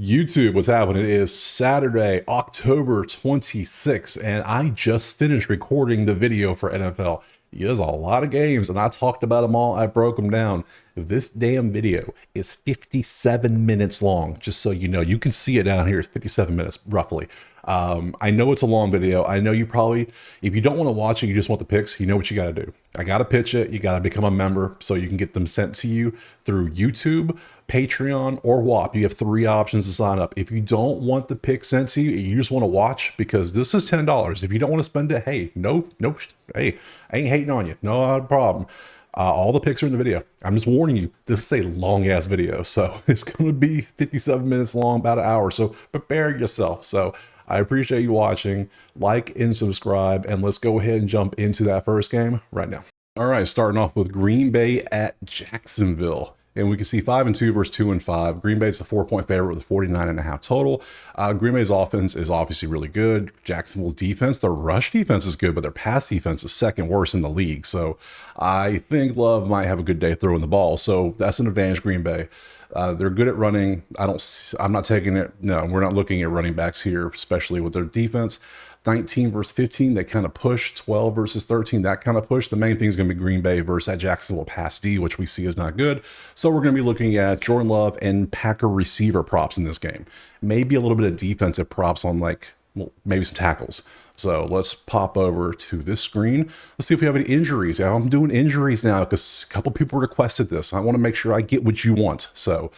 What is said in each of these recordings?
YouTube, what's happening? It is Saturday, October 26th, and I just finished recording the video for NFL. There's a lot of games, and I talked about them all. I broke them down. This damn video is 57 minutes long, just so you know. You can see it down here. It's 57 minutes, roughly. I know it's a long video. I know you probably, if you don't want to watch it, you just want the picks, you know what you got to do. I got to pitch it. You got to become a member so you can get them sent to you through YouTube, Patreon, or WAP. You have three options to sign up. If you don't want the pick sent to you, you just want to watch, because this is $10. If you don't want to spend it, hey, no, hey, I ain't hating on you. No problem. All the picks are in the video. I'm just warning you, this is a long ass video. So it's going to be 57 minutes long, about an hour. So prepare yourself. So I appreciate you watching. Like and subscribe, and let's go ahead and jump into that first game right now. All right, starting off with Green Bay at Jacksonville. And we can see 5-2 versus 2-5. Green Bay's the 4-point favorite with 49.5 total. Green Bay's offense is obviously really good. Jacksonville's defense, their rush defense is good, but their pass defense is second worst in the league. So I think Love might have a good day throwing the ball. So that's an advantage, Green Bay. They're good at running. I'm not taking it. No, we're not looking at running backs here, especially with their defense. 19 versus 15, they kind of push. 12 versus 13, that kind of push. The main thing is going to be Green Bay versus that Jacksonville pass D, which we see is not good. So we're going to be looking at Jordan Love and Packer receiver props in this game. Maybe a little bit of defensive props on, like, well, maybe some tackles. So let's pop over to this screen. Let's see if we have any injuries. I'm doing injuries now because a couple people requested this. I want to make sure I get what you want. So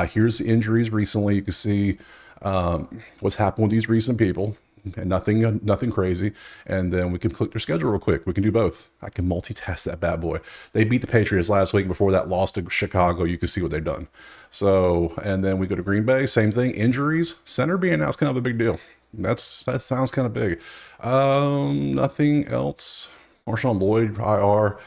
here's the injuries recently. You can see what's happened with these recent people. And nothing crazy. And then we can click their schedule real quick. We can do both. I can multitask that bad boy. They beat the Patriots last week. Before that loss to Chicago, you can see what they've done. So, and then we go to Green Bay, same thing. Injuries, center being out is kind of a big deal. That sounds kind of big. Nothing else. Marshawn Lloyd, IR.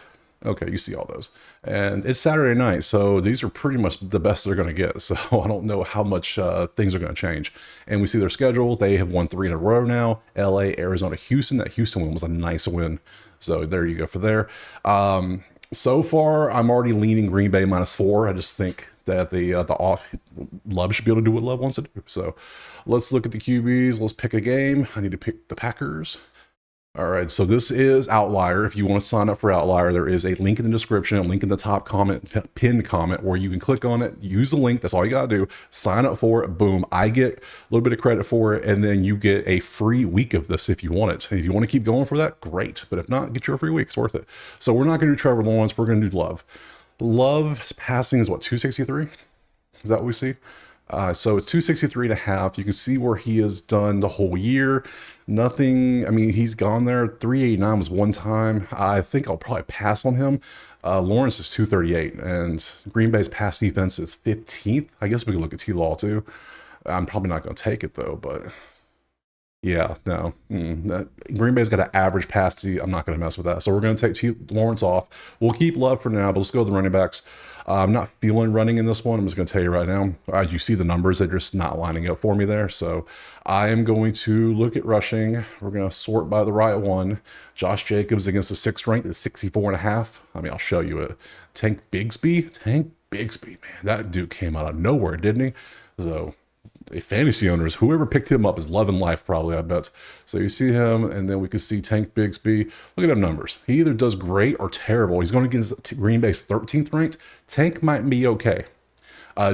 Okay, you see all those. And it's Saturday night, so these are pretty much the best they're going to get. So I don't know how much things are going to change. And we see their schedule. They have won 3 in a row now. LA, Arizona, Houston. That Houston win was a nice win. So there you go for there. So far, I'm already leaning Green Bay -4. I just think that the Love should be able to do what Love wants to do. So let's look at the QBs. Let's pick a game. I need to pick the Packers. All right, so this is Outlier. If you want to sign up for Outlier, there is a link in the description, a link in the top comment, pinned comment, where you can click on it, use the link. That's all you got to do. Sign up for it. Boom. I get a little bit of credit for it, and then you get a free week of this if you want it. And if you want to keep going for that, great. But if not, get your free week. It's worth it. So we're not going to do Trevor Lawrence. We're going to do Love. Love's passing is what, 263? Is that what we see? So it's 263.5. You can see where he has done the whole year. Nothing. I mean, he's gone there. 389 was one time. I think I'll probably pass on him. Lawrence is 238, and Green Bay's pass defense is 15th. I guess we can look at T-Law too. I'm probably not going to take it though, but yeah, no. Green Bay's got an average pass D. I'm not going to mess with that. So we're going to take Lawrence off. We'll keep Love for now, but let's go to the running backs. I'm not feeling running in this one. I'm just going to tell you right now. As you see the numbers, they're just not lining up for me there. So I am going to look at rushing. We're going to sort by the right one. Josh Jacobs against the 6th ranked is 64.5. I mean, I'll show you it. Tank Bigsby, man. That dude came out of nowhere, didn't he? So fantasy owners, whoever picked him up is loving life, probably, I bet. So you see him, and then we can see Tank Bigsby. Look at them numbers. He either does great or terrible. He's going against Green Bay's 13th ranked. Tank might be okay.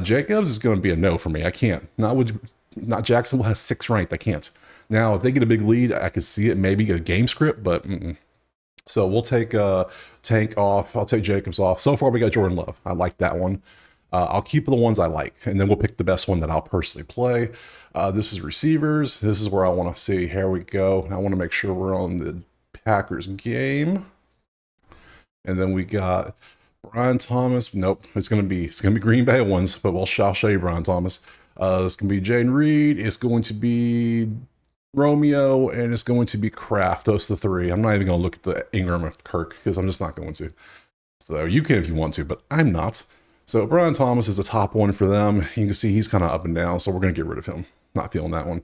Jacobs is going to be a no for me. I can't. Not Jacksonville has 6th ranked. I can't. Now, if they get a big lead, I could see it. Maybe a game script, but So we'll take Tank off. I'll take Jacobs off. So far, we got Jordan Love. I like that one. I'll keep the ones I like, and then we'll pick the best one that I'll personally play. This is receivers. This is where I want to see. Here we go. I want to make sure we're on the Packers game. And then we got Brian Thomas. Nope, it's gonna be Green Bay ones, but I'll show you Brian Thomas. It's gonna be Jane Reed. It's going to be Romeo, and it's going to be Kraft. Those are the three. I'm not even gonna look at the Ingram or Kirk because I'm just not going to. So you can if you want to, but I'm not. So Brian Thomas is a top one for them. You can see he's kind of up and down, so we're going to get rid of him. Not feeling that one.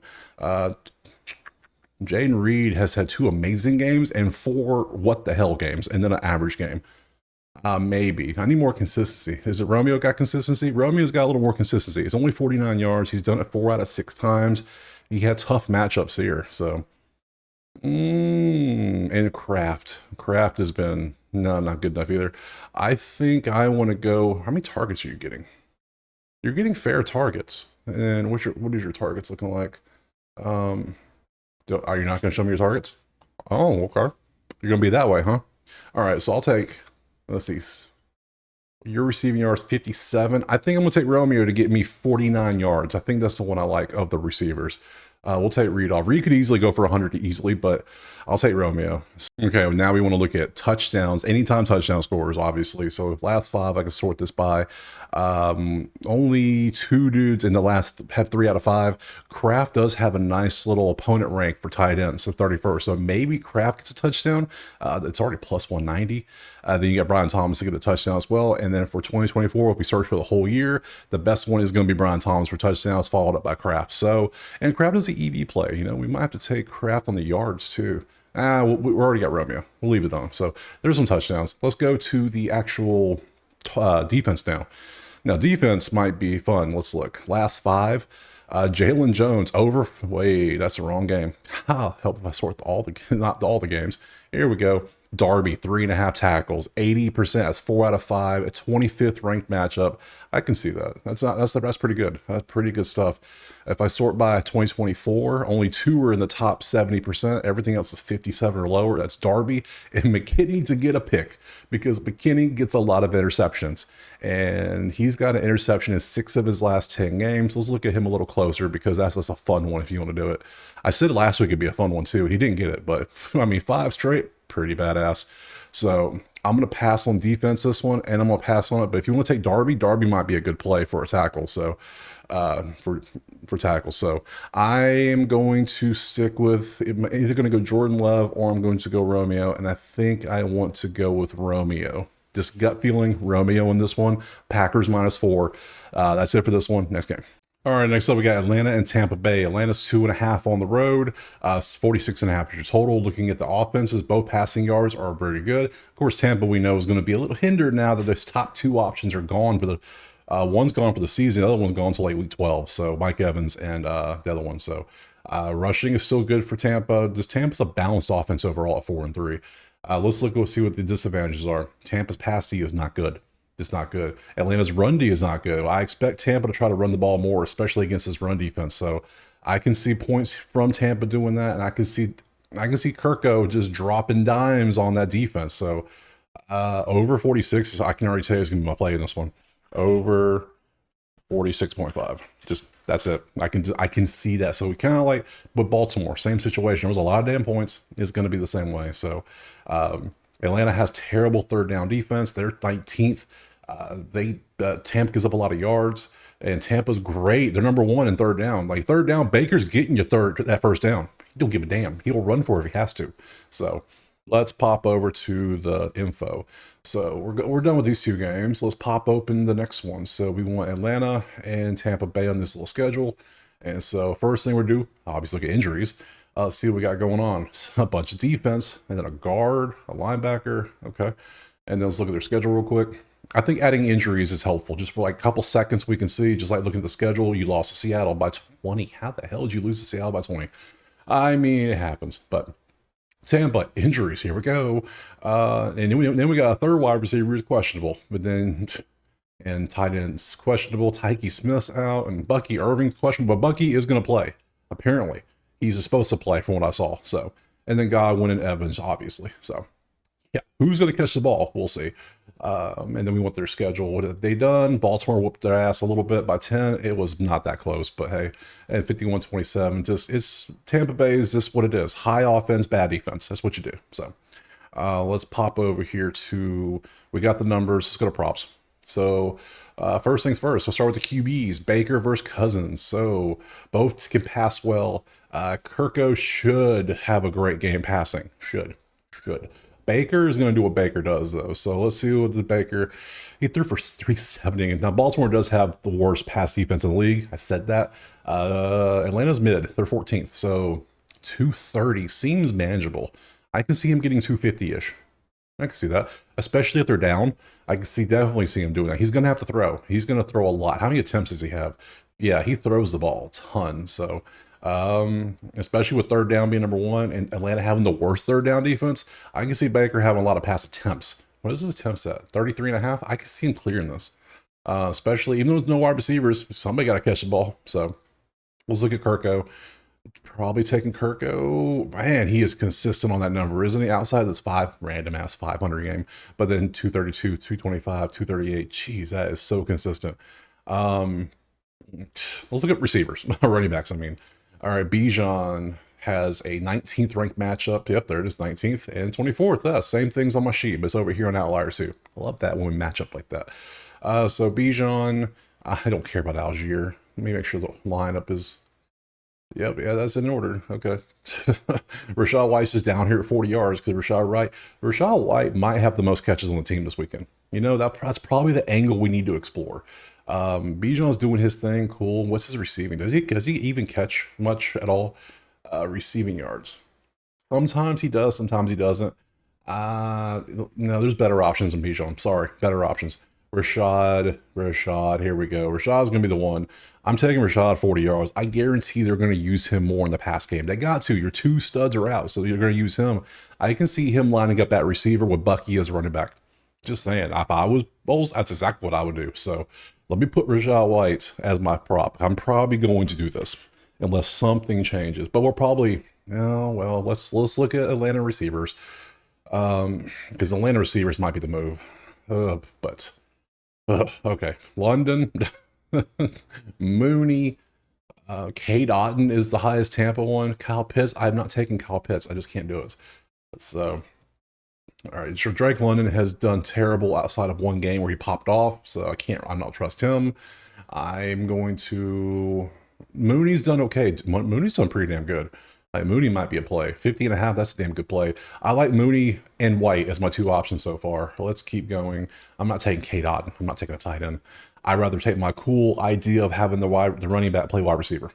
Jaden Reed has had 2 amazing games and 4 what the hell games, and then an average game. Maybe. I need more consistency. Is it Romeo got consistency? Romeo's got a little more consistency. It's only 49 yards. He's done it 4 out of 6 times. He had tough matchups here. So, and Kraft. Kraft has been, no, not good enough either. I think I want to go, how many targets are you getting? You're getting fair targets. And what is your targets looking like? Are you not going to show me your targets? Oh, okay. You're going to be that way, huh? All right, so I'll take, let's see. Your receiving yards 57. I think I'm going to take Romeo to get me 49 yards. I think that's the one I like of the receivers. We'll take Reed off. Reed could easily go for 100 easily, but I'll take Romeo. Okay, now we want to look at touchdowns. Anytime touchdown scores, obviously. So last 5, I can sort this by. Only 2 dudes in the last have 3 out of 5. Kraft does have a nice little opponent rank for tight ends, so 31st. So maybe Kraft gets a touchdown. It's already plus 190. Then you got Brian Thomas to get a touchdown as well. And then for 2024, if we search for the whole year, the best one is going to be Brian Thomas for touchdowns, followed up by Kraft. So, and Kraft is the EV play. You know, we might have to take Kraft on the yards too. We already got Romeo. We'll leave it on. So there's some touchdowns. Let's go to the actual defense now. Now, defense might be fun. Let's look. Last 5. Jalen Jones over. Wait, that's the wrong game. Help if I sort not all the games. Here we go. Darby, 3.5 tackles, 80%. That's 4 out of 5. A 25th ranked matchup. I can see that. That's pretty good. That's pretty good stuff. If I sort by 2024, only 2 are in the top 70%. Everything else is 57 or lower. That's Darby and McKinney to get a pick, because McKinney gets a lot of interceptions, and he's got an interception in 6 of his last 10 games. Let's look at him a little closer, because that's just a fun one if you want to do it. I said last week it'd be a fun one too, and he didn't get it, but I mean, 5 straight, pretty badass. So I'm going to pass on defense this one, and I'm going to pass on it. But if you want to take Darby, Darby might be a good play for a tackle. So for tackle. So I am going to stick with, either going to go Jordan Love or I'm going to go Romeo. And I think I want to go with Romeo. Just gut feeling, Romeo in this one. Packers -4. That's it for this one. Next game. All right, next up we got Atlanta and Tampa Bay. Atlanta's 2.5 on the road, 46.5 your total. Looking at the offenses, both passing yards are very good. Of course, Tampa we know is going to be a little hindered now that those top 2 options are gone for the. One's gone for the season, the other one's gone until like week 12. So Mike Evans and the other one. So rushing is still good for Tampa. Tampa's a balanced offense overall at 4-3. Let's see what the disadvantages are. Tampa's pass D is not good. It's not good. Atlanta's run D is not good. I expect Tampa to try to run the ball more, especially against this run defense. So I can see points from Tampa doing that, and I can see Kirko just dropping dimes on that defense. So over 46, I can already tell you is going to be my play in this one. Over 46.5. Just that's it. I can see that. So we kind of like with Baltimore, same situation. There was a lot of damn points. It's going to be the same way. So Atlanta has terrible 3rd down defense. They're 19th. Tampa gives up a lot of yards, and Tampa's great. They're number 1 in 3rd down. Like 3rd down, Baker's getting you that 1st down. He don't give a damn. He'll run for it if he has to. So let's pop over to the info. So we're done with these 2 games. Let's pop open the next one. So we want Atlanta and Tampa Bay on this little schedule. And so first thing we're do, obviously look at injuries. Let's see what we got going on. A bunch of defense, and then a guard, a linebacker. Okay. And then let's look at their schedule real quick. I think adding injuries is helpful. Just for like a couple seconds we can see, just like looking at the schedule, you lost to Seattle by 20. How the hell did you lose to Seattle by 20? I mean, it happens, but Tampa injuries. Here we go. And then we got a 3rd wide receiver who's questionable, but then and tight ends questionable. Tyke Smith's out, and Bucky Irving's questionable. But Bucky is going to play. Apparently, he's supposed to play from what I saw. So, and then Godwin and Evans, obviously. So, yeah, who's going to catch the ball? We'll see. And then we want their schedule. What have they done? Baltimore whooped their ass a little bit by 10. It was not that close, but hey, and 51-27. Just it's Tampa Bay is just what it is. High offense, bad defense. That's what you do. So let's pop over here to we got the numbers. Let's go to props. So first things first. We'll start with the QBs. Baker versus Cousins. So both can pass well. Kirko should have a great game passing. Should. Baker is going to do what Baker does, though. So let's see what the Baker... He threw for 370. Now, Baltimore does have the worst pass defense in the league. I said that. Atlanta's mid. They're 14th. So 230 seems manageable. I can see him getting 250-ish. I can see that, especially if they're down. I can definitely see him doing that. He's going to have to throw. He's going to throw a lot. How many attempts does he have? Yeah, he throws the ball a ton. So, especially with third down being number one and Atlanta having the worst third down defense, I can see Baker having a lot of pass attempts. What is his attempts at? 33 and a half? I can see him clearing this. Especially, even though there's no wide receivers, somebody got to catch the ball. So, let's look at Kirko. Probably taking Kirko. Man, he is consistent on that number, isn't he? Outside this random ass 500 game, but then 232, 225, 238. Jeez, that is so consistent. Let's look at receivers, running backs. I mean, all right, Bijan has a 19th ranked matchup. Yep, there it is, 19th and 24th. Same things on my sheet, but it's over here on Outliers too. I love that when we match up like that. So Bijan, I don't care about Algier. Let me make sure the lineup is. Yep, yeah, that's in order. Okay. Rashad Weiss is down here at 40 yards because Rashad White might have the most catches on the team this weekend. You know, that's probably the angle we need to explore. Bijan's doing his thing. Cool. What's his receiving? Does he even catch much at all? Receiving yards. Sometimes he does, sometimes he doesn't. No, there's better options than Bijan. I'm sorry. Better options. Rashad, here we go. Rashad's going to be the one. I'm taking Rashad 40 yards. I guarantee they're going to use him more in the pass game. They got to. Your two studs are out, so you're going to use him. I can see him lining up that receiver with Bucky as running back. Just saying. If I was Bowles, that's exactly what I would do. So let me put Rashad White as my prop. I'm probably going to do this unless something changes. But we're probably, well, let's look at Atlanta receivers. Because Atlanta receivers might be the move. Okay. London, Mooney, Kate Otten is the highest Tampa one. Kyle Pitts. I'm not taking Kyle Pitts. I just can't do it. So, all right. Sure, Drake London has done terrible outside of one game where he popped off. So I'm not trust him. I'm going to. Mooney's done okay. Mooney's done pretty damn good. Like Mooney might be a play. 50 and a half, that's a damn good play. I like Mooney and White as my two options so far. Let's keep going. I'm not taking Kate Otten. I'm not taking a tight end. I'd rather take my cool idea of having the running back play wide receiver.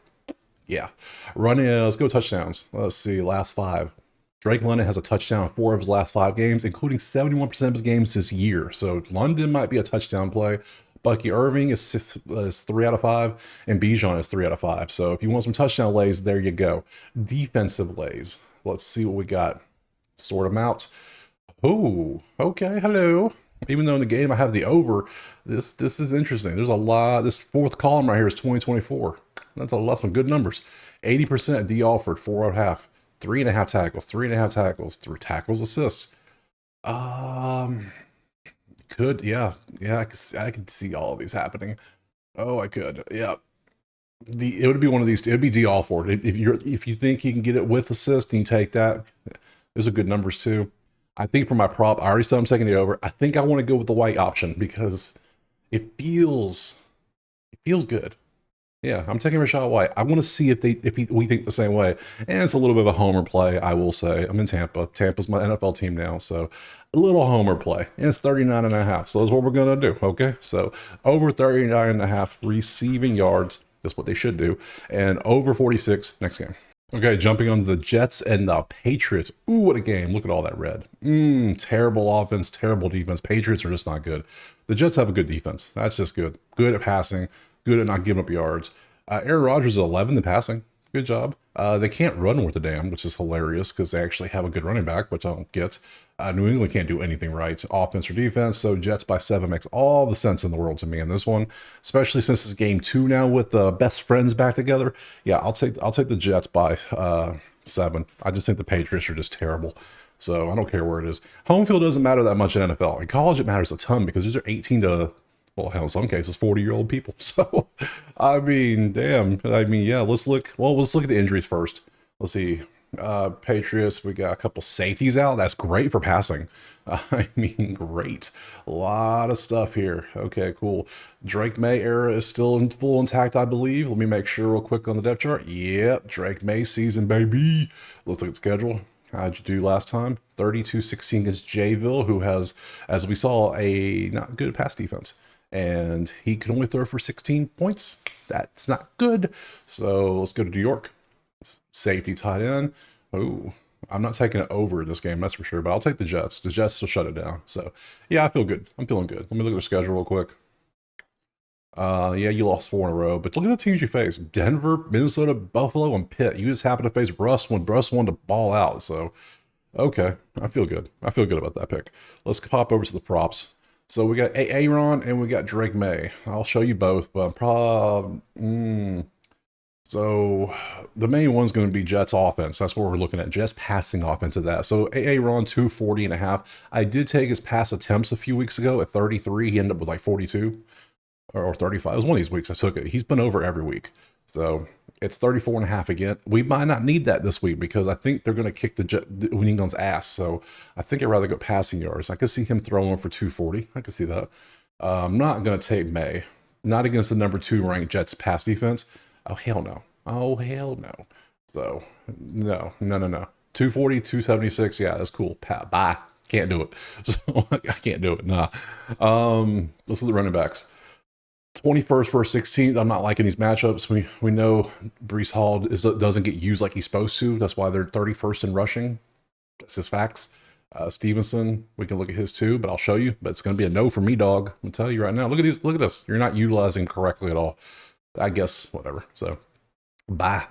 Yeah. Let's go touchdowns. Let's see, last 5. Drake London has a touchdown in 4 of his last 5 games, including 71% of his games this year. So London might be a touchdown play. Bucky Irving is 3 out of 5, and Bijan is 3 out of 5. So if you want some touchdown lays, there you go. Defensive lays. Let's see what we got. Sort them out. Oh, okay. Hello. Even though in the game I have the over, this is interesting. There's a lot. This 4th column right here is 2024. That's some good numbers. 80% D Alford, 4.5, 3.5 tackles, 3.5 tackles, 3 tackles, assists. Could, yeah, I could see all of these happening. Oh, I could, yeah. It would be one of these. It would be D Alford. If you think he can get it with assist, and you take that, those are good numbers too. I think for my prop, I already said I'm taking it over. I think I want to go with the White option because it feels good. Yeah, I'm taking Rashad White. I want to see if we think the same way. And it's a little bit of a homer play, I will say. I'm in Tampa. Tampa's my NFL team now, so a little homer play. And it's 39 and a half. So that's what we're going to do, okay? So over 39 and a half receiving yards. That's what they should do. And over 46 next game. Okay, jumping on the Jets and the Patriots. Ooh, what a game. Look at all that red. Terrible offense, terrible defense. Patriots are just not good. The Jets have a good defense. That's just good. Good at passing. Good at not giving up yards. Aaron Rodgers is 11th in passing. Good job. They can't run worth a damn, which is hilarious because they actually have a good running back, which I don't get. New England can't do anything right, offense or defense. So Jets by 7 makes all the sense in the world to me in this one, especially since it's game 2 now with the best friends back together. Yeah, I'll take the Jets by 7. I just think the Patriots are just terrible. So I don't care where it is. Home field doesn't matter that much in NFL. In college, it matters a ton because these are 18 to, well, hell, in some cases, 40-year-old people. So, I mean, damn. I mean, yeah, let's look at the injuries first. Let's see. Patriots, we got a couple safeties out. That's great for passing. I mean, great. A lot of stuff here. Okay, cool. Drake May era is still in full intact, I believe. Let me make sure real quick on the depth chart. Yep, Drake May season, baby. Let's look at the schedule. How'd you do last time? 32-16 against Jayville, who has, as we saw, a not good pass defense. And he can only throw for 16 points. That's not good. So let's go to New York. Safety tight end. Oh, I'm not taking it over this game, that's for sure, but I'll take the Jets. The Jets will shut it down. So, yeah, I feel good. I'm feeling good. Let me look at their schedule real quick. Yeah, you lost 4 in a row, but look at the teams you faced. Denver, Minnesota, Buffalo, and Pitt. You just happened to face Russ when Russ wanted to ball out. So, okay, I feel good. I feel good about that pick. Let's pop over to the props. So we got Aaron and we got Drake May. I'll show you both, but so the main one's going to be Jets offense. That's what we're looking at. Jets passing offense of that. So Aaron 240.5. I did take his pass attempts a few weeks ago at 33. He ended up with like 42 or 35. It was one of these weeks I took it. He's been over every week. So it's 34.5 again. We might not need that this week because I think they're going to kick the New England's ass. So I think I'd rather go passing yards. I could see him throwing for 240. I could see that. I'm not going to take May. Not against the number 2 ranked Jets pass defense. Oh, hell no. Oh, hell no. So, no. 240, 276. Yeah, that's cool. Bye. Can't do it. So, I can't do it. Nah. Let's look at the running backs. 21st versus 16th. I'm not liking these matchups. We know Breece Hall doesn't get used like he's supposed to. That's why they're 31st in rushing. That's just facts. Stevenson, we can look at his too, but I'll show you. But it's going to be a no for me, dog. I'm going to tell you right now. Look at these. Look at this. You're not utilizing correctly at all. I guess whatever. So, bye.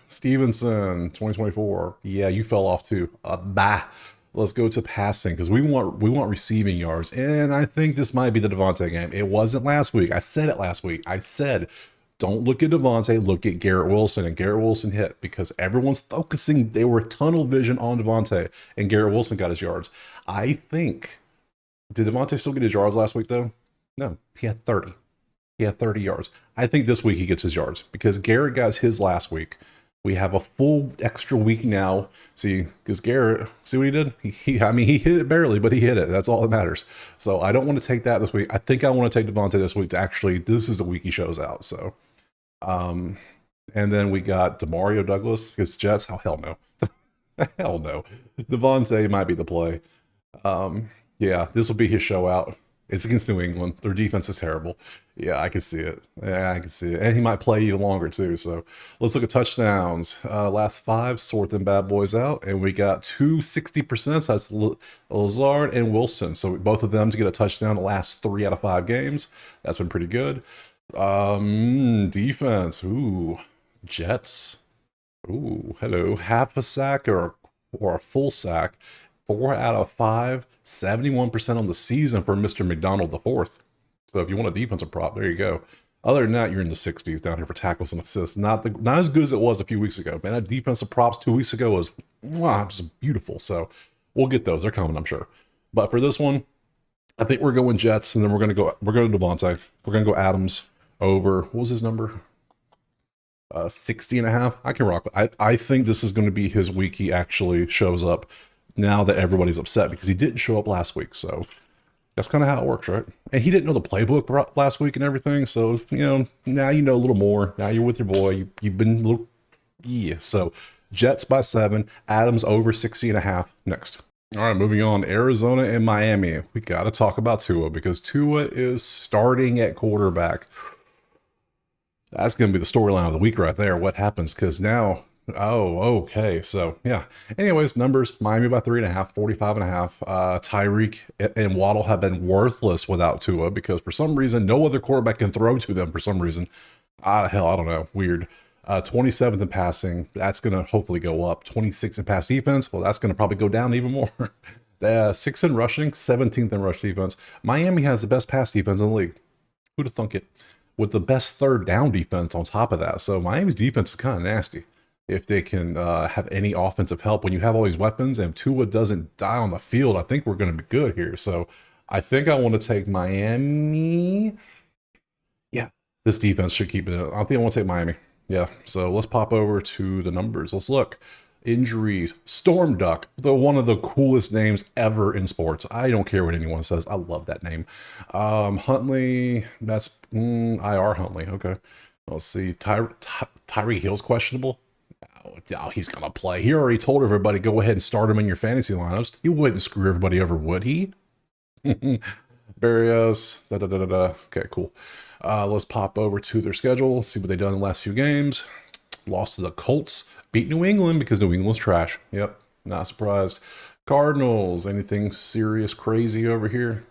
Stevenson, 2024. Yeah, you fell off too. Bye. Let's go to passing because we want receiving yards, and I think this might be the Devontae game. It wasn't last week. I said it last week. I said, don't look at Devontae, look at Garrett Wilson, and Garrett Wilson hit because everyone's focusing. They were tunnel vision on Devontae, and Garrett Wilson got his yards. I think. Did Devontae still get his yards last week though? No, he had 30. He had 30 yards. I think this week he gets his yards because Garrett got his last week. We have a full extra week now. See, because Garrett, see what he did? I mean, he hit it barely, but he hit it. That's all that matters. So I don't want to take that this week. I think I want to take Devontae this week to actually, this is the week he shows out. So, and then we got Demario Douglas because Jets, oh, hell no. Hell no. Devontae might be the play. Yeah, this will be his show out. It's against New England. Their defense is terrible. Yeah, I can see it. Yeah, I can see it. And he might play even longer too. So let's look at touchdowns. Last 5, sort them bad boys out. And we got 2 60%. So that's Lazard and Wilson. So both of them to get a touchdown the last 3 out of 5 games. That's been pretty good. Defense. Ooh, Jets. Ooh, hello. Half a sack or a full sack. 4 out of 5, 71% on the season for Mr. McDonald IV. So if you want a defensive prop, there you go. Other than that, you're in the 60s down here for tackles and assists. Not as good as it was a few weeks ago. Man, that defensive props 2 weeks ago was just beautiful. So we'll get those. They're coming, I'm sure. But for this one, I think we're going Jets, and then we're going to Devontae. We're going to go Adams over. What was his number? 60.5. I can rock. I think this is going to be his week. He actually shows up. Now that everybody's upset because he didn't show up last week. So that's kind of how it works, right? And he didn't know the playbook last week and everything. So, now you know a little more. Now you're with your boy. You've been a little, yeah. So Jets by 7, Adams over 60.5 next. All right, moving on. Arizona and Miami. We got to talk about Tua because Tua is starting at quarterback. That's going to be the storyline of the week right there. What happens? Because now, oh, okay. So, yeah. Anyways, numbers, Miami by 3.5, 45.5. Tyreek and Waddle have been worthless without Tua because for some reason, no other quarterback can throw to them for some reason. Hell, I don't know. Weird. 27th in passing. That's going to hopefully go up. 26th in pass defense. Well, that's going to probably go down even more. 6th in rushing, 17th in rush defense. Miami has the best pass defense in the league. Who'd have thunk it? With the best third down defense on top of that. So Miami's defense is kind of nasty. If they can have any offensive help when you have all these weapons and Tua doesn't die on the field, I think we're going to be good here. So I think I want to take Miami. Yeah, this defense should keep it. I think I want to take Miami. Yeah, so let's pop over to the numbers. Let's look. Injuries. Storm Duck, one of the coolest names ever in sports. I don't care what anyone says. I love that name. Huntley, that's IR Huntley. Okay. Let's see. Tyreek Hill's questionable. Oh, he's going to play. He already told everybody, go ahead and start him in your fantasy lineups. He wouldn't screw everybody over, would he? Barrios. Okay, cool. Let's pop over to their schedule, see what they've done in the last few games. Lost to the Colts. Beat New England because New England's trash. Yep. Not surprised. Cardinals, anything serious, crazy over here?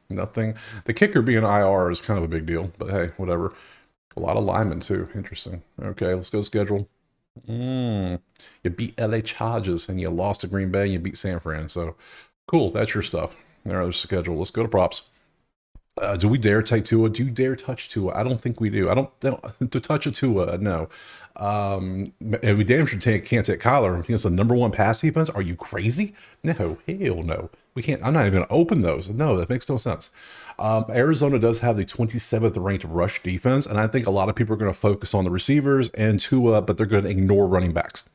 Nothing. The kicker being IR is kind of a big deal, but hey, whatever. A lot of linemen too. Interesting. Okay, let's go schedule. You beat LA Chargers and you lost to Green Bay and you beat San Fran. So cool. That's your stuff. There's schedule. Let's go to props. Do we dare take Tua? Do you dare touch Tua? I don't think we do. I don't to touch a Tua, no. And we damn sure can't take Kyler against the #1 pass defense. Are you crazy? No, hell no. We can't. I'm not even going to open those. No, that makes no sense. Arizona does have the 27th ranked rush defense, and I think a lot of people are going to focus on the receivers and Tua, but they're going to ignore running backs.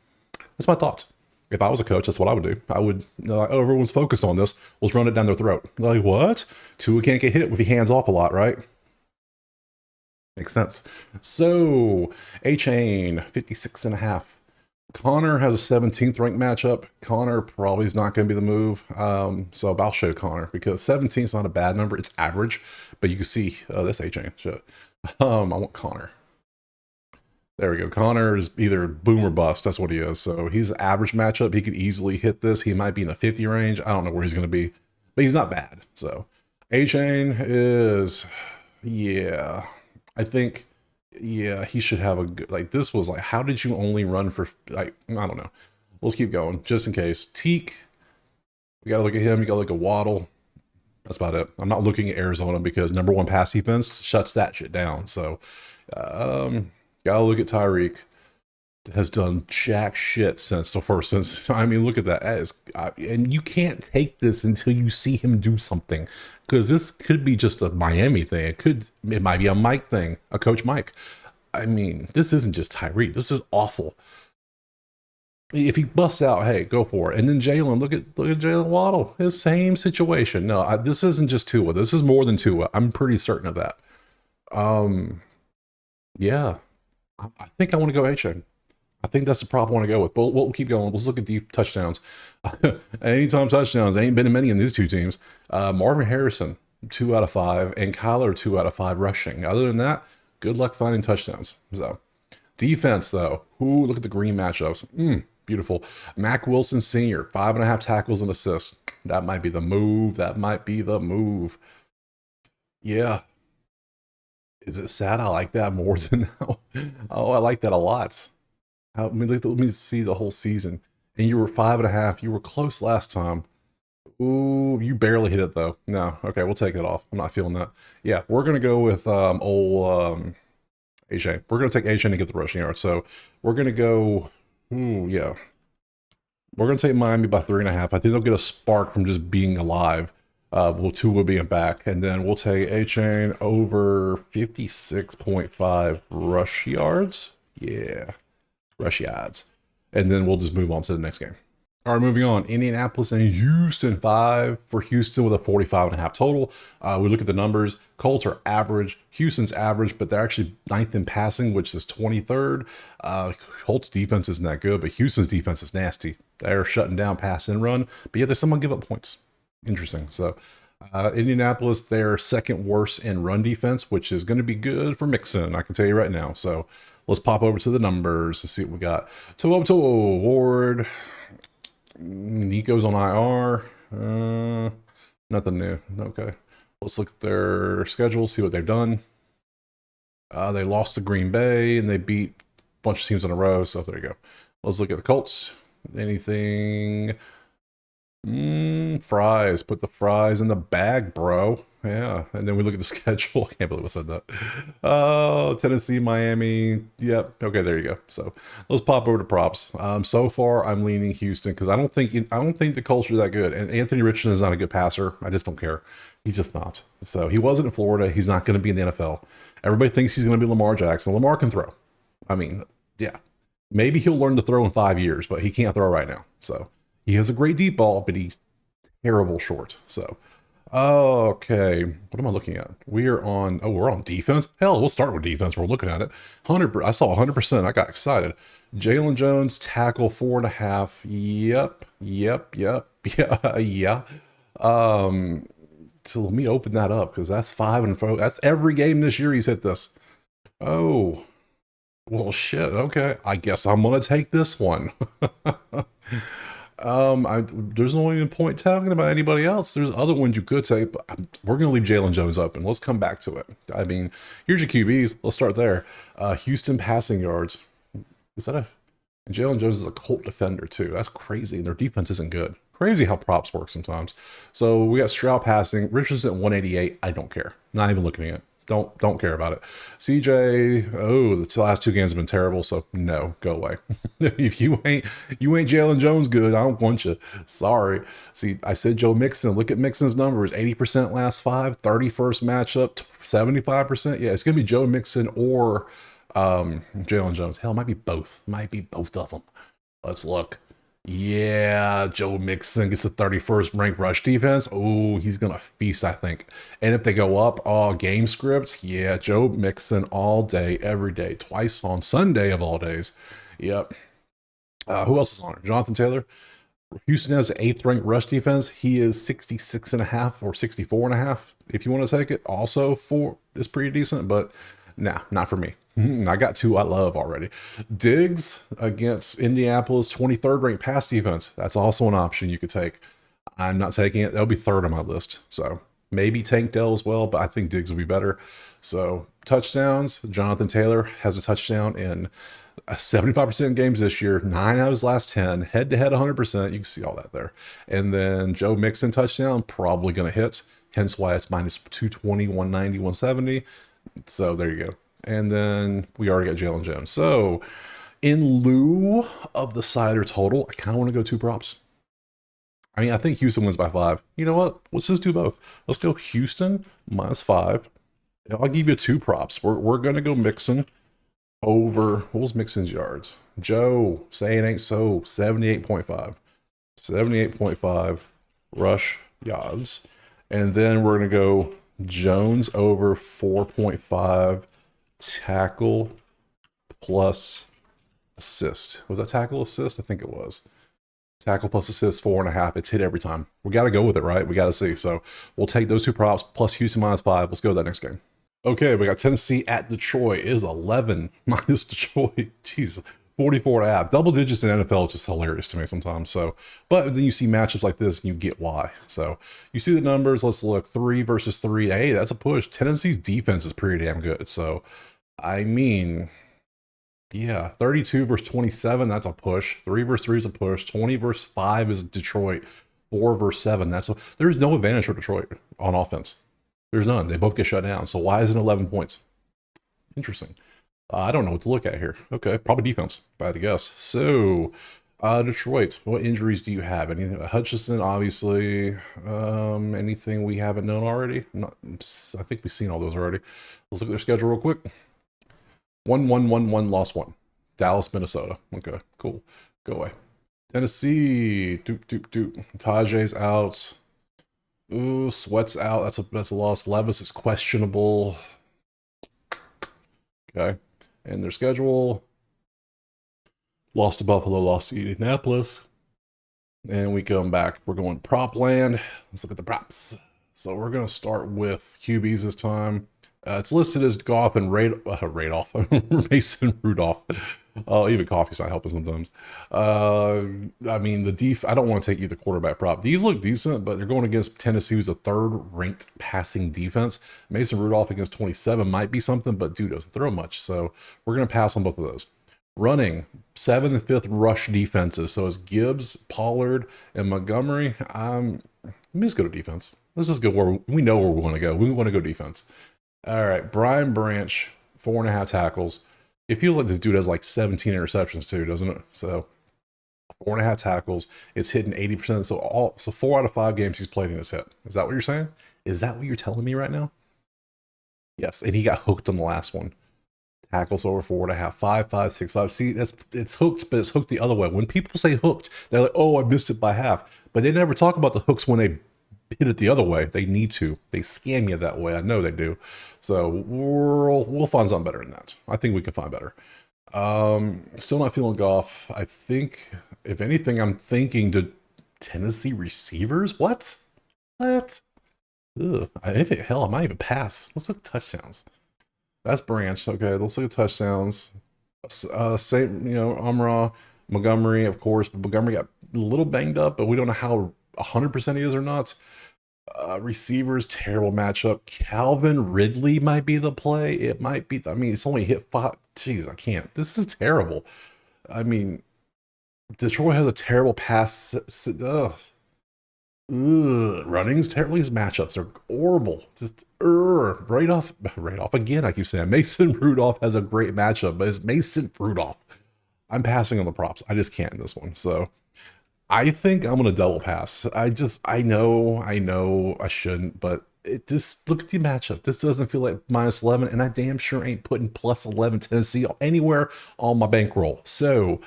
That's my thoughts. If I was a coach, that's what I would do. I would, oh, everyone's focused on this. Let's run it down their throat. Like, what? Tua can't get hit if he hands off a lot, right? Makes sense. So, A-Chain, 56.5. Connor has a 17th ranked matchup. Connor probably is not going to be the move. So I'll show Connor because 17 is not a bad number. It's average, but you can see this A-Chain. I want Connor. There we go. Connor is either boom or bust. That's what he is. So he's an average matchup. He could easily hit this. He might be in the 50 range. I don't know where he's going to be, but he's not bad. So A-Chain is, yeah, I think, yeah, he should have a good, like, this was like, how did you only run for, like, I don't know. Let's keep going just in case. Teak, we got to look at him. You got to look at Waddle. That's about it. I'm not looking at Arizona because #1 pass defense shuts that shit down. So, gotta look at Tyreek. Has done jack shit since, I mean, look at that. And you can't take this until you see him do something, because this could be just a Miami thing. It might be a Mike thing, a Coach Mike. I mean, this isn't just Tyreek. This is awful. If he busts out, hey, go for it. And then Jalen, look at Jalen Waddle. His same situation. No, this isn't just Tua. This is more than Tua. I'm pretty certain of that. Yeah. I think I want to go A-Chain. I think that's the prop I want to go with. But we'll keep going. Let's look at deep touchdowns. Anytime touchdowns. Ain't been many in these two teams. Marvin Harrison, 2 out of 5. And Kyler, 2 out of 5 rushing. Other than that, good luck finding touchdowns. So, defense, though. Ooh, look at the green matchups. Beautiful. Mac Wilson Sr., 5.5 tackles and assists. That might be the move. That might be the move. Yeah. Is it sad? I like that more than now. Oh, I like that a lot. Let me see the whole season. And you were 5.5. You were close last time. Ooh, you barely hit it though. No, okay, we'll take it off. I'm not feeling that. Yeah, we're gonna go with A-Chain. We're gonna take A-Chain to get the rushing yards. So we're gonna go. Yeah. We're gonna take Miami by 3.5. I think they'll get a spark from just being alive. Tua being back, and then we'll take A-Chain over 56.5 rush yards. Yeah, rush yards. And then we'll just move on to the next game. All right, moving on. Indianapolis and Houston, 5 for Houston with a 45.5 total. We look at the numbers. Colts are average. Houston's average, but they're actually 9th in passing, which is 23rd. Colts defense isn't that good, but Houston's defense is nasty. They're shutting down pass and run, but yet there's someone give up points. Interesting. So Indianapolis, they're 2nd worst in run defense, which is going to be good for Mixon, I can tell you right now. So let's pop over to the numbers to see what we got. Tua Ward, Nico's on IR. Nothing new. Okay. Let's look at their schedule, see what they've done. They lost to Green Bay and they beat a bunch of teams in a row. So there you go. Let's look at the Colts. Anything? Fries. Put the fries in the bag, bro. Yeah. And then we look at the schedule. I can't believe I said that. Oh, Tennessee, Miami. Yep. Okay, there you go. So let's pop over to props. So far I'm leaning Houston because I don't think the Colts are that good. And Anthony Richardson is not a good passer. I just don't care. He's just not. So he wasn't in Florida. He's not going to be in the NFL. Everybody thinks he's going to be Lamar Jackson. Lamar can throw. I mean, yeah. Maybe he'll learn to throw in 5 years, but he can't throw right now. So he has a great deep ball, but he's terrible short. So, okay. What am I looking at? We're on defense. Hell, we'll start with defense. We're looking at it. 100. I saw 100%. I got excited. Jalen Jones, tackle 4.5. Yep. Yeah. So let me open that up because that's 5 and 4. That's every game this year he's hit this. Oh, well, shit. Okay. I guess I'm going to take this one. There's no even point talking about anybody else. There's other ones you could take, but we're going to leave Jalen Jones open. Let's come back to it. I mean, here's your QBs. Let's start there. Houston passing yards. Is that a... And Jalen Jones is a Colt defender too. That's crazy. And their defense isn't good. Crazy how props work sometimes. So we got Stroud passing. Richardson at 188. I don't care. Not even looking at it. Don't care about it. CJ, oh, the last two games have been terrible, so no, go away. If you ain't Jalen Jones good, I don't want you. Sorry. See, I said Joe Mixon. Look at Mixon's numbers. 80% last 5, 31st matchup, 75%. Yeah, it's gonna be Joe Mixon or Jalen Jones. Hell, it might be both. Might be both of them. Let's look. Yeah, Joe Mixon gets the 31st ranked rush defense. Oh, he's going to feast, I think. And if they go up, game scripts, yeah, Joe Mixon all day, every day, twice on Sunday of all days. Yep. Who else is on it? Jonathan Taylor. Houston has the 8th ranked rush defense. He is 66.5 or 64.5. If you want to take it, also it's pretty decent, but nah, not for me. I got 2 I love already. Diggs against Indianapolis, 23rd ranked pass defense. That's also an option you could take. I'm not taking it. That'll be 3rd on my list. So maybe Tank Dell as well, but I think Diggs will be better. So touchdowns, Jonathan Taylor has a touchdown in 75% games this year, 9 out of his last 10, head-to-head 100%. You can see all that there. And then Joe Mixon touchdown, probably going to hit. Hence why it's minus 220, 190, 170. So there you go. And then we already got Jalen Jones. So in lieu of the side or total, I kind of want to go 2 props. I mean, I think Houston wins by 5. You know what? Let's just do both. Let's go Houston minus 5. And I'll give you 2 props. We're going to go Mixon over, what was Mixon's yards? Joe, say it ain't so, 78.5. 78.5 rush yards. And then we're going to go Jones over 4.5 tackle plus assist. Was that tackle assist? I think it was. Tackle plus assist, 4.5. It's hit every time. We got to go with it, right? We got to see. So we'll take those 2 props plus Houston minus 5. Let's go to that next game. Okay, we got Tennessee at Detroit. It is 11 minus Detroit. Jeez, 44.5. Double digits in NFL is just hilarious to me sometimes. So, but then you see matchups like this and you get why. So you see the numbers. Let's look. 3 versus 3. Hey, that's a push. Tennessee's defense is pretty damn good. So, I mean, yeah, 32 versus 27. That's a push. 3 versus 3 is a push. 20 versus 5 is Detroit. 4 versus 7. There's no advantage for Detroit on offense. There's none. They both get shut down. So why is it 11 points? Interesting. I don't know what to look at here. Okay, probably defense, if I had to guess. So, Detroit, what injuries do you have? Anything? Hutchinson, obviously. Anything we haven't known already? I think we've seen all those already. Let's look at their schedule real quick. 1-1-1-1, lost 1. Dallas, Minnesota. Okay, cool. Go away. Tennessee, Tajay's out. Ooh, Sweat's out. That's a loss. Levis is questionable. Okay. And their schedule. Lost to Buffalo, lost to Indianapolis. And we come back. We're going prop land. Let's look at the props. So we're going to start with QBs this time. It's listed as Goff and Mason Rudolph. Even coffee's not helping sometimes. I mean, I don't want to take either quarterback prop. These look decent, but they're going against Tennessee, who's a 3rd ranked passing defense. Mason Rudolph against 27 might be something, but dude doesn't throw much. So we're going to pass on both of those. Running, 7th and 5th rush defenses. So it's Gibbs, Pollard, and Montgomery. Let me just go to defense. Let's just go where we know where we want to go. We want to go defense. All right, Brian Branch, 4.5 tackles. It feels like this dude has like 17 interceptions too, doesn't it? So 4.5 tackles. It's hitting 80%. So 4 out of 5 games he's played in his hit. Is that what you're saying? Is that what you're telling me right now? Yes, and he got hooked on the last one. Tackles over 4.5, 5, 5, 6, 5. See, it's hooked, but it's hooked the other way. When people say hooked, they're like, oh, I missed it by half. But they never talk about the hooks when they hit it the other way. They need to. They scam you that way. I know they do. So we'll find something better than that. I think we can find better. Still not feeling Goff. I think, if anything, I'm thinking to Tennessee receivers. What? Ugh. Hell, I might even pass. Let's look at touchdowns. That's Branch. Okay, let's look at touchdowns. Amra, Montgomery, of course, but Montgomery got a little banged up, but we don't know how 100% he is or not. Receivers, terrible matchup. Calvin Ridley might be the play. It might be. I mean, it's only hit 5. Jeez, I can't. This is terrible. I mean, Detroit has a terrible pass. Runnings, terrible. These matchups are horrible. Just right off again. I keep saying Mason Rudolph has a great matchup, but it's Mason Rudolph. I'm passing on the props. I just can't in this one. So I think I'm gonna double pass. I know I shouldn't, but it just look at the matchup. This doesn't feel like -11, and I damn sure ain't putting +11 Tennessee anywhere on my bankroll. So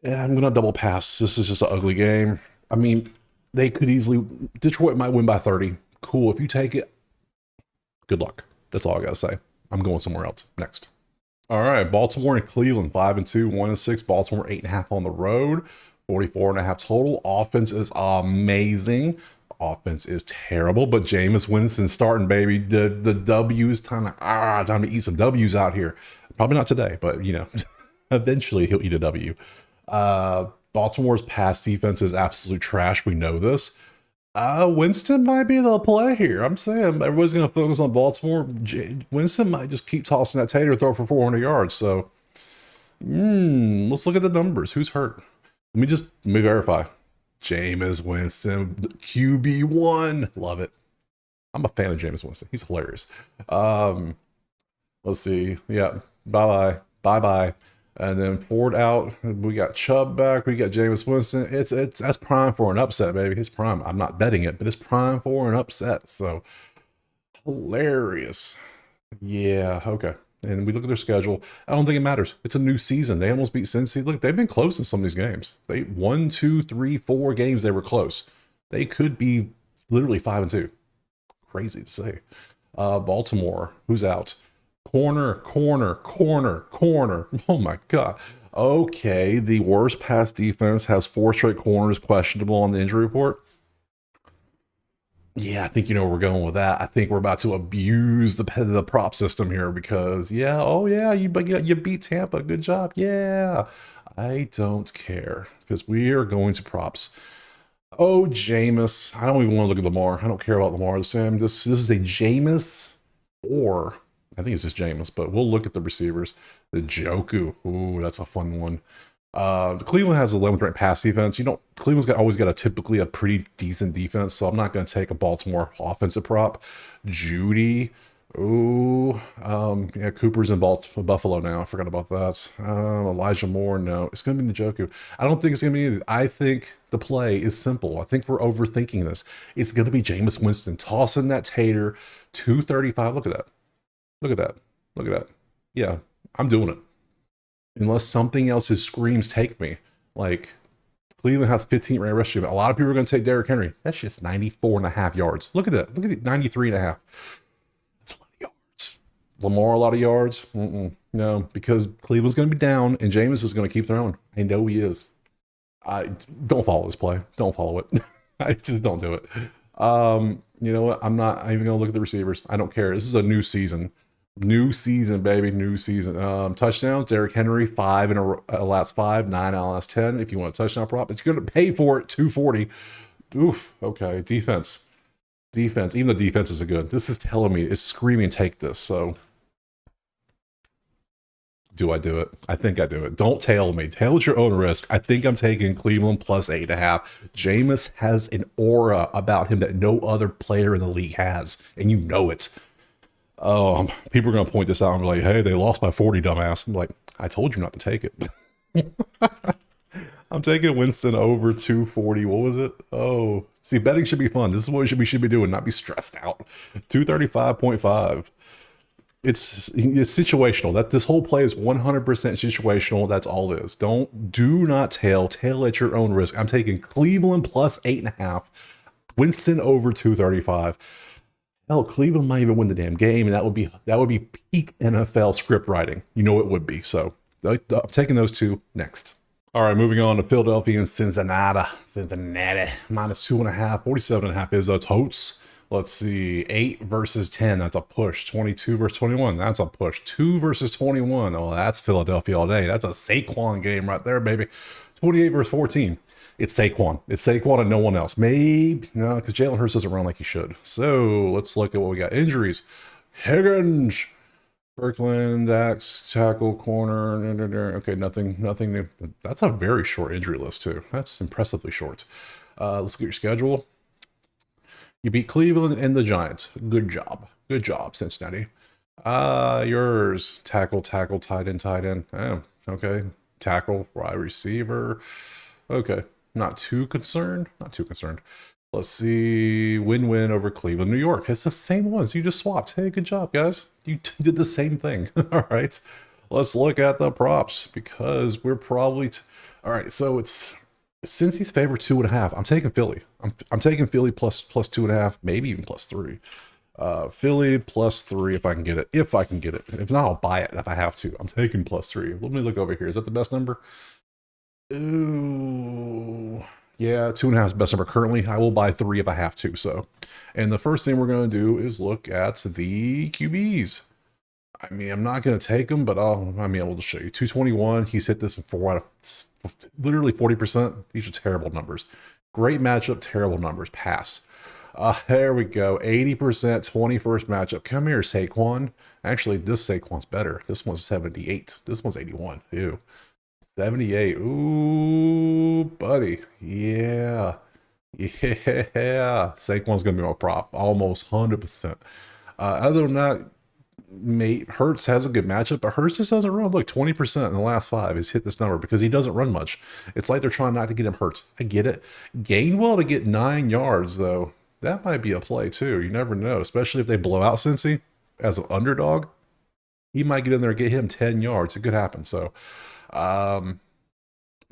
yeah, I'm gonna double pass. This is just an ugly game. I mean, they could easily, Detroit might win by 30. Cool. If you take it, good luck. That's all I gotta say. I'm going somewhere else. Next. All right, Baltimore and Cleveland, 5-2, 1-6. Baltimore 8.5 on the road, 44.5 total. Offense is amazing. Offense is terrible, but Jameis Winston starting, baby. The W's time to eat some W's out here. Probably not today, but you know, eventually he'll eat a W. Baltimore's pass defense is absolute trash. We know this. Winston might be the play here. I'm saying everybody's going to focus on Baltimore. Winston might just keep tossing that tater, throw for 400 yards. So, let's look at the numbers. Who's hurt? Let me verify. Jameis Winston, QB1. Love it. I'm a fan of Jameis Winston. He's hilarious. Let's see. Yeah. Bye-bye. And then Ford out. We got Chubb back. We got Jameis Winston. That's prime for an upset, baby. It's prime. I'm not betting it, but it's prime for an upset. So hilarious. Yeah. Okay. And we look at their schedule. I don't think it matters. It's a new season. They almost beat Cincy. Look, they've been close in some of these games. They 1, 2, 3, 4 games they were close. They could be literally 5-2. Crazy to say. Baltimore, who's out? Corner. Oh my God. Okay, the worst pass defense has 4 straight corners questionable on the injury report. Yeah, I think you know where we're going with that. I think we're about to abuse the prop system here because, you beat Tampa. Good job. Yeah, I don't care because we are going to props. Oh, Jameis. I don't even want to look at Lamar. I don't care about Lamar. Sam, this is a Jameis or I think it's just Jameis, but we'll look at the receivers. The Joku. Ooh, that's a fun one. Cleveland has 11th ranked pass defense. You know, Cleveland's always got typically a pretty decent defense, so I'm not going to take a Baltimore offensive prop. Judy. Ooh. Yeah, Cooper's in Buffalo now. I forgot about that. Elijah Moore. No, it's going to be Njoku. I don't think it's going to be. I think the play is simple. I think we're overthinking this. It's going to be Jameis Winston tossing that tater 235. Look at that. Look at that. Look at that. Yeah, I'm doing it. Unless something else screams take me. Like, Cleveland has 15 ranked rushing. A lot of people are going to take Derrick Henry. That's just 94.5 yards. Look at that. Look at it. 93.5. That's a lot of yards. Lamar, a lot of yards. No, because Cleveland's going to be down and Jameis is going to keep throwing. I know he is. I don't follow this play. Don't follow it. I just don't do it. You know what? I'm not even going to look at the receivers. I don't care. This is a new season. New season, baby. New season. Touchdowns. Derrick Henry, 5 in a last 5, 9 out of last 10. If you want a touchdown prop, it's going to pay for it. 240. Oof. Okay. Defense. Even the defense is good. This is telling me it's screaming take this. So do I do it? I think I do it. Don't tail me. Tail at your own risk. I think I'm taking Cleveland plus 8.5. Jameis has an aura about him that no other player in the league has, and you know it. Oh, people are going to point this out and be like, hey, they lost by 40, dumbass. I'm like, I told you not to take it. I'm taking Winston over 240. What was it? Oh, see, betting should be fun. This is what we should be doing, not be stressed out. 235.5. It's situational. This whole play is 100% situational. That's all it is. Do not tail at your own risk. I'm taking Cleveland plus 8.5. Winston over 235. Hell, Cleveland might even win the damn game, and that would be peak NFL script writing. You know it would be. So I'm taking those two next. All right, moving on to Philadelphia and Cincinnati. Minus 2.5. 47.5 is a totes. Let's see, 8 versus 10, that's a push. 22 versus 21, that's a push. 2 versus 21, oh, that's Philadelphia all day. That's a Saquon game right there, baby. 28 versus 14. It's Saquon. It's Saquon and no one else. Maybe, no, because Jalen Hurts doesn't run like he should. So let's look at what we got. Injuries. Higgins. Kirkland, Dax, tackle, corner. Okay, nothing new. That's a very short injury list, too. That's impressively short. Let's get your schedule. You beat Cleveland and the Giants. Good job. Good job, Cincinnati. Yours. Tackle, tight end. Oh, okay. Tackle, wide receiver. Okay. Not too concerned. Let's see. Win-win over Cleveland, New York. It's the same ones. You just swapped. Hey, good job, guys. You did the same thing. All right. Let's look at the props because we're probably... All right, so it's... Cincy's favorite 2.5. I'm taking Philly. I'm taking Philly plus 2.5, maybe even plus 3. Philly plus 3 if I can get it. If not, I'll buy it if I have to. I'm taking plus 3. Let me look over here. Is that the best number? Ooh, yeah, 2.5 is the best number currently. I will buy 3 if I have to. So, and the first thing we're going to do is look at the QBs. I mean, I'm not going to take them, but I'll be able to show you. 221. He's hit this in 4 out of literally 40%. These are terrible numbers. Great matchup, terrible numbers. Pass. There we go. 80%, 21st matchup. Come here, Saquon. Actually, this Saquon's better. This one's 78. This one's 81. Ew. 78. Ooh, buddy. Yeah. Saquon's going to be my prop. Almost 100%. Other than that, mate, Hurts has a good matchup, but Hurts just doesn't run. Look, 20% in the last 5 has hit this number because he doesn't run much. It's like they're trying not to get him hurt. I get it. Gainwell to get 9 yards, though. That might be a play, too. You never know, especially if they blow out Cincy as an underdog. He might get in there and get him 10 yards. It could happen. So, but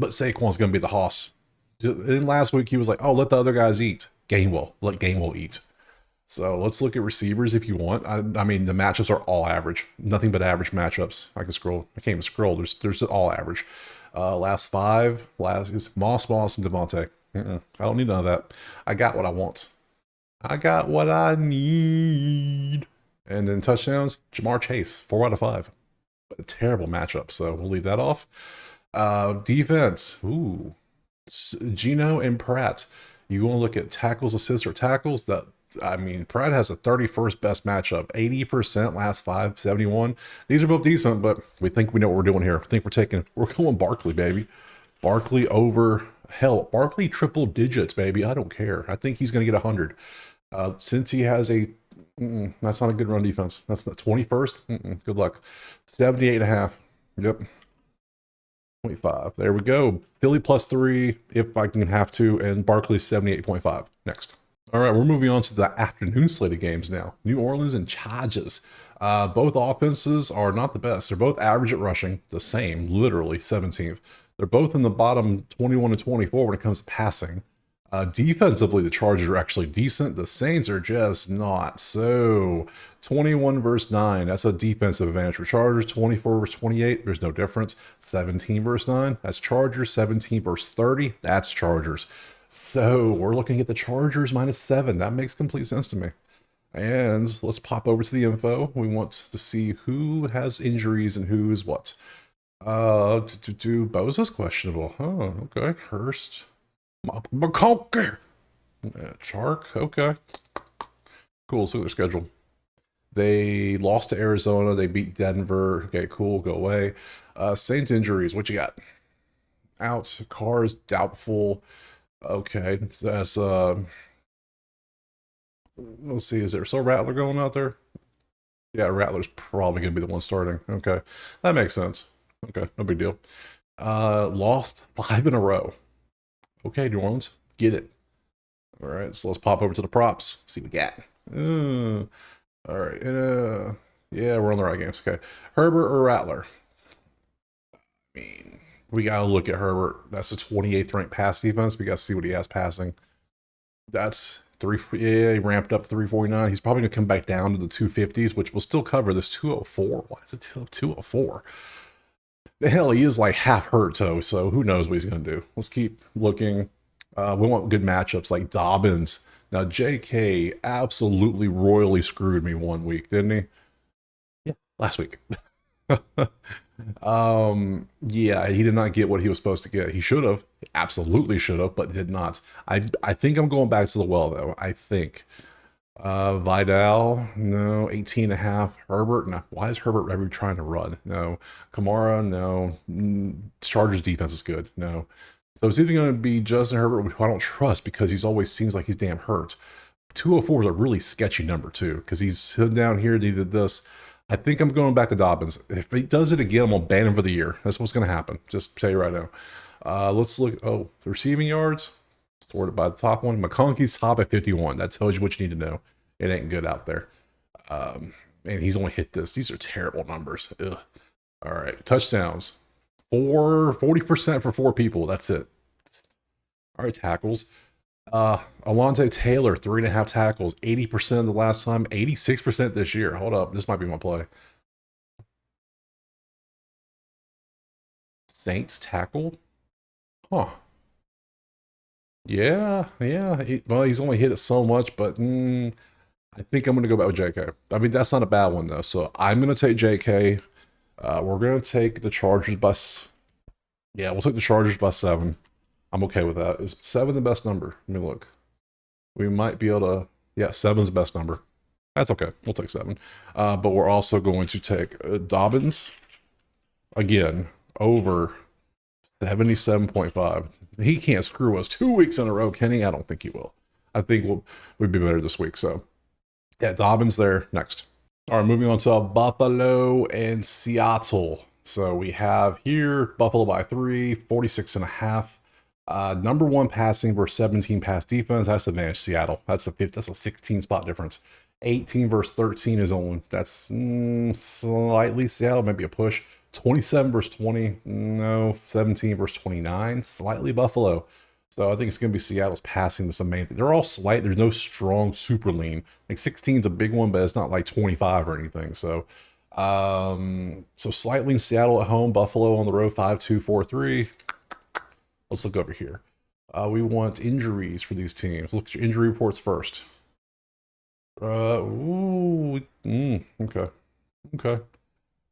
Saquon's going to be the hoss. And last week, he was like, oh, let the other guys eat. Gainwell. Let Gainwell eat. So let's look at receivers if you want. I mean, the matchups are all average. Nothing but average matchups. I can scroll. I can't even scroll. There's all average. Last 5. Last is Moss, and Devontae. I don't need none of that. I got what I want. I got what I need. And then touchdowns, Jamar Chase, 4 out of 5. But a terrible matchup, so we'll leave that off. Defense, ooh. Gino and Pratt. You want to look at tackles, assists, or tackles? I mean, Pratt has a 31st best matchup. 80% last 5, 71. These are both decent, but we think we know what we're doing here. I think we're going Barkley, baby. Barkley over, hell, Barkley triple digits, baby. I don't care. I think he's going to get 100. Since he has a, that's not a good run defense. That's the 21st. Good luck. 78.5. Yep. 25. There we go. Philly plus 3 if I can have to, and Barkley 78.5. Next. All right, we're moving on to the afternoon slate of games now. New Orleans and Chargers. Both offenses are not the best. They're both average at rushing, the same, literally 17th. They're both in the bottom 21 and 24 when it comes to passing. Defensively, the Chargers are actually decent. The Saints are just not. So 21 versus 9, that's a defensive advantage for Chargers. 24 versus 28, there's no difference. 17 versus 9, that's Chargers. 17 versus 30, that's Chargers. So we're looking at the Chargers -7. That makes complete sense to me. And let's pop over to the info. We want to see who has injuries and who's what. Bosa's questionable. Oh, okay. Hurst. McCulker. Chark. Okay. Cool. So their schedule. They lost to Arizona. They beat Denver. Okay, cool. Go away. Saints injuries. What you got? Out. Cars doubtful. Okay. That's let's see. Is there still Rattler going out there? Yeah, Rattler's probably gonna be the one starting. Okay. That makes sense. Okay, no big deal. Lost 5 in a row. Okay, New Orleans, get it. All right, so let's pop over to the props. See what we got. All right. Yeah, we're on the right games. Okay. Herbert or Rattler? I mean, we got to look at Herbert. That's the 28th ranked pass defense. We got to see what he has passing. That's yeah, he ramped up 349. He's probably going to come back down to the 250s, which will still cover this 204. Why is it 204? The hell, he is like half hurt, so who knows what he's going to do. Let's keep looking. We want good matchups like Dobbins. Now, JK absolutely royally screwed me one week, didn't he? Yeah, last week. Yeah, he did not get what he was supposed to get. He should have, absolutely should have, but did not. I think I'm going back to the well though. I think. Vidal, no. 18 and a half. Herbert, no. Why is Herbert ever trying to run? No. Kamara, no. Chargers defense is good. No. So it's either going to be Justin Herbert, which I don't trust because he's always seems like he's damn hurt. 204 is a really sketchy number too because he's sitting down here. He did this. I think I'm going back to Dobbins. If he does it again, I'm going to ban him for the year. That's what's going to happen. Just tell you right now. Let's look. Oh, the receiving yards. Sorted by the top one. McConkey's top at 51. That tells you what you need to know. It ain't good out there. And he's only hit this. These are terrible numbers. Ugh. All right. Touchdowns. 40% for 4 people. That's it. All right, tackles. Alontae Taylor, 3.5 tackles, 80% the last time, 86% this year. Hold up, this might be my play. Saints tackle? Huh. Yeah. Well, he's only hit it so much, but I think I'm going to go back with JK. I mean, that's not a bad one, though. So I'm going to take JK. We're going to take the Chargers by... Yeah, we'll take the Chargers by 7. I'm okay with that. Is 7 the best number? Let me look. We might be able to... Yeah, 7's the best number. That's okay. We'll take 7. But we're also going to take Dobbins. Again, over 77.5. He can't screw us 2 weeks in a row, can he? I don't think he will. I think we'd be better this week. So, yeah, Dobbins there next. All right, moving on to Buffalo and Seattle. So we have here Buffalo by 3, 46.5. Number 1 passing versus 17 pass defense. That's advantage Seattle. That's a 16 spot difference. 18 versus 13 is only that's slightly Seattle, maybe a push. 27 versus 20, no. 17 versus 29, slightly Buffalo. So I think it's going to be Seattle's passing to some main thing. They're all slight. There's no strong super lean. Like 16 is a big one, but it's not like 25 or anything. So so slightly in Seattle at home, Buffalo on the road 5-2-4-3. Let's look over here. We want injuries for these teams. Look at your injury reports first. Okay.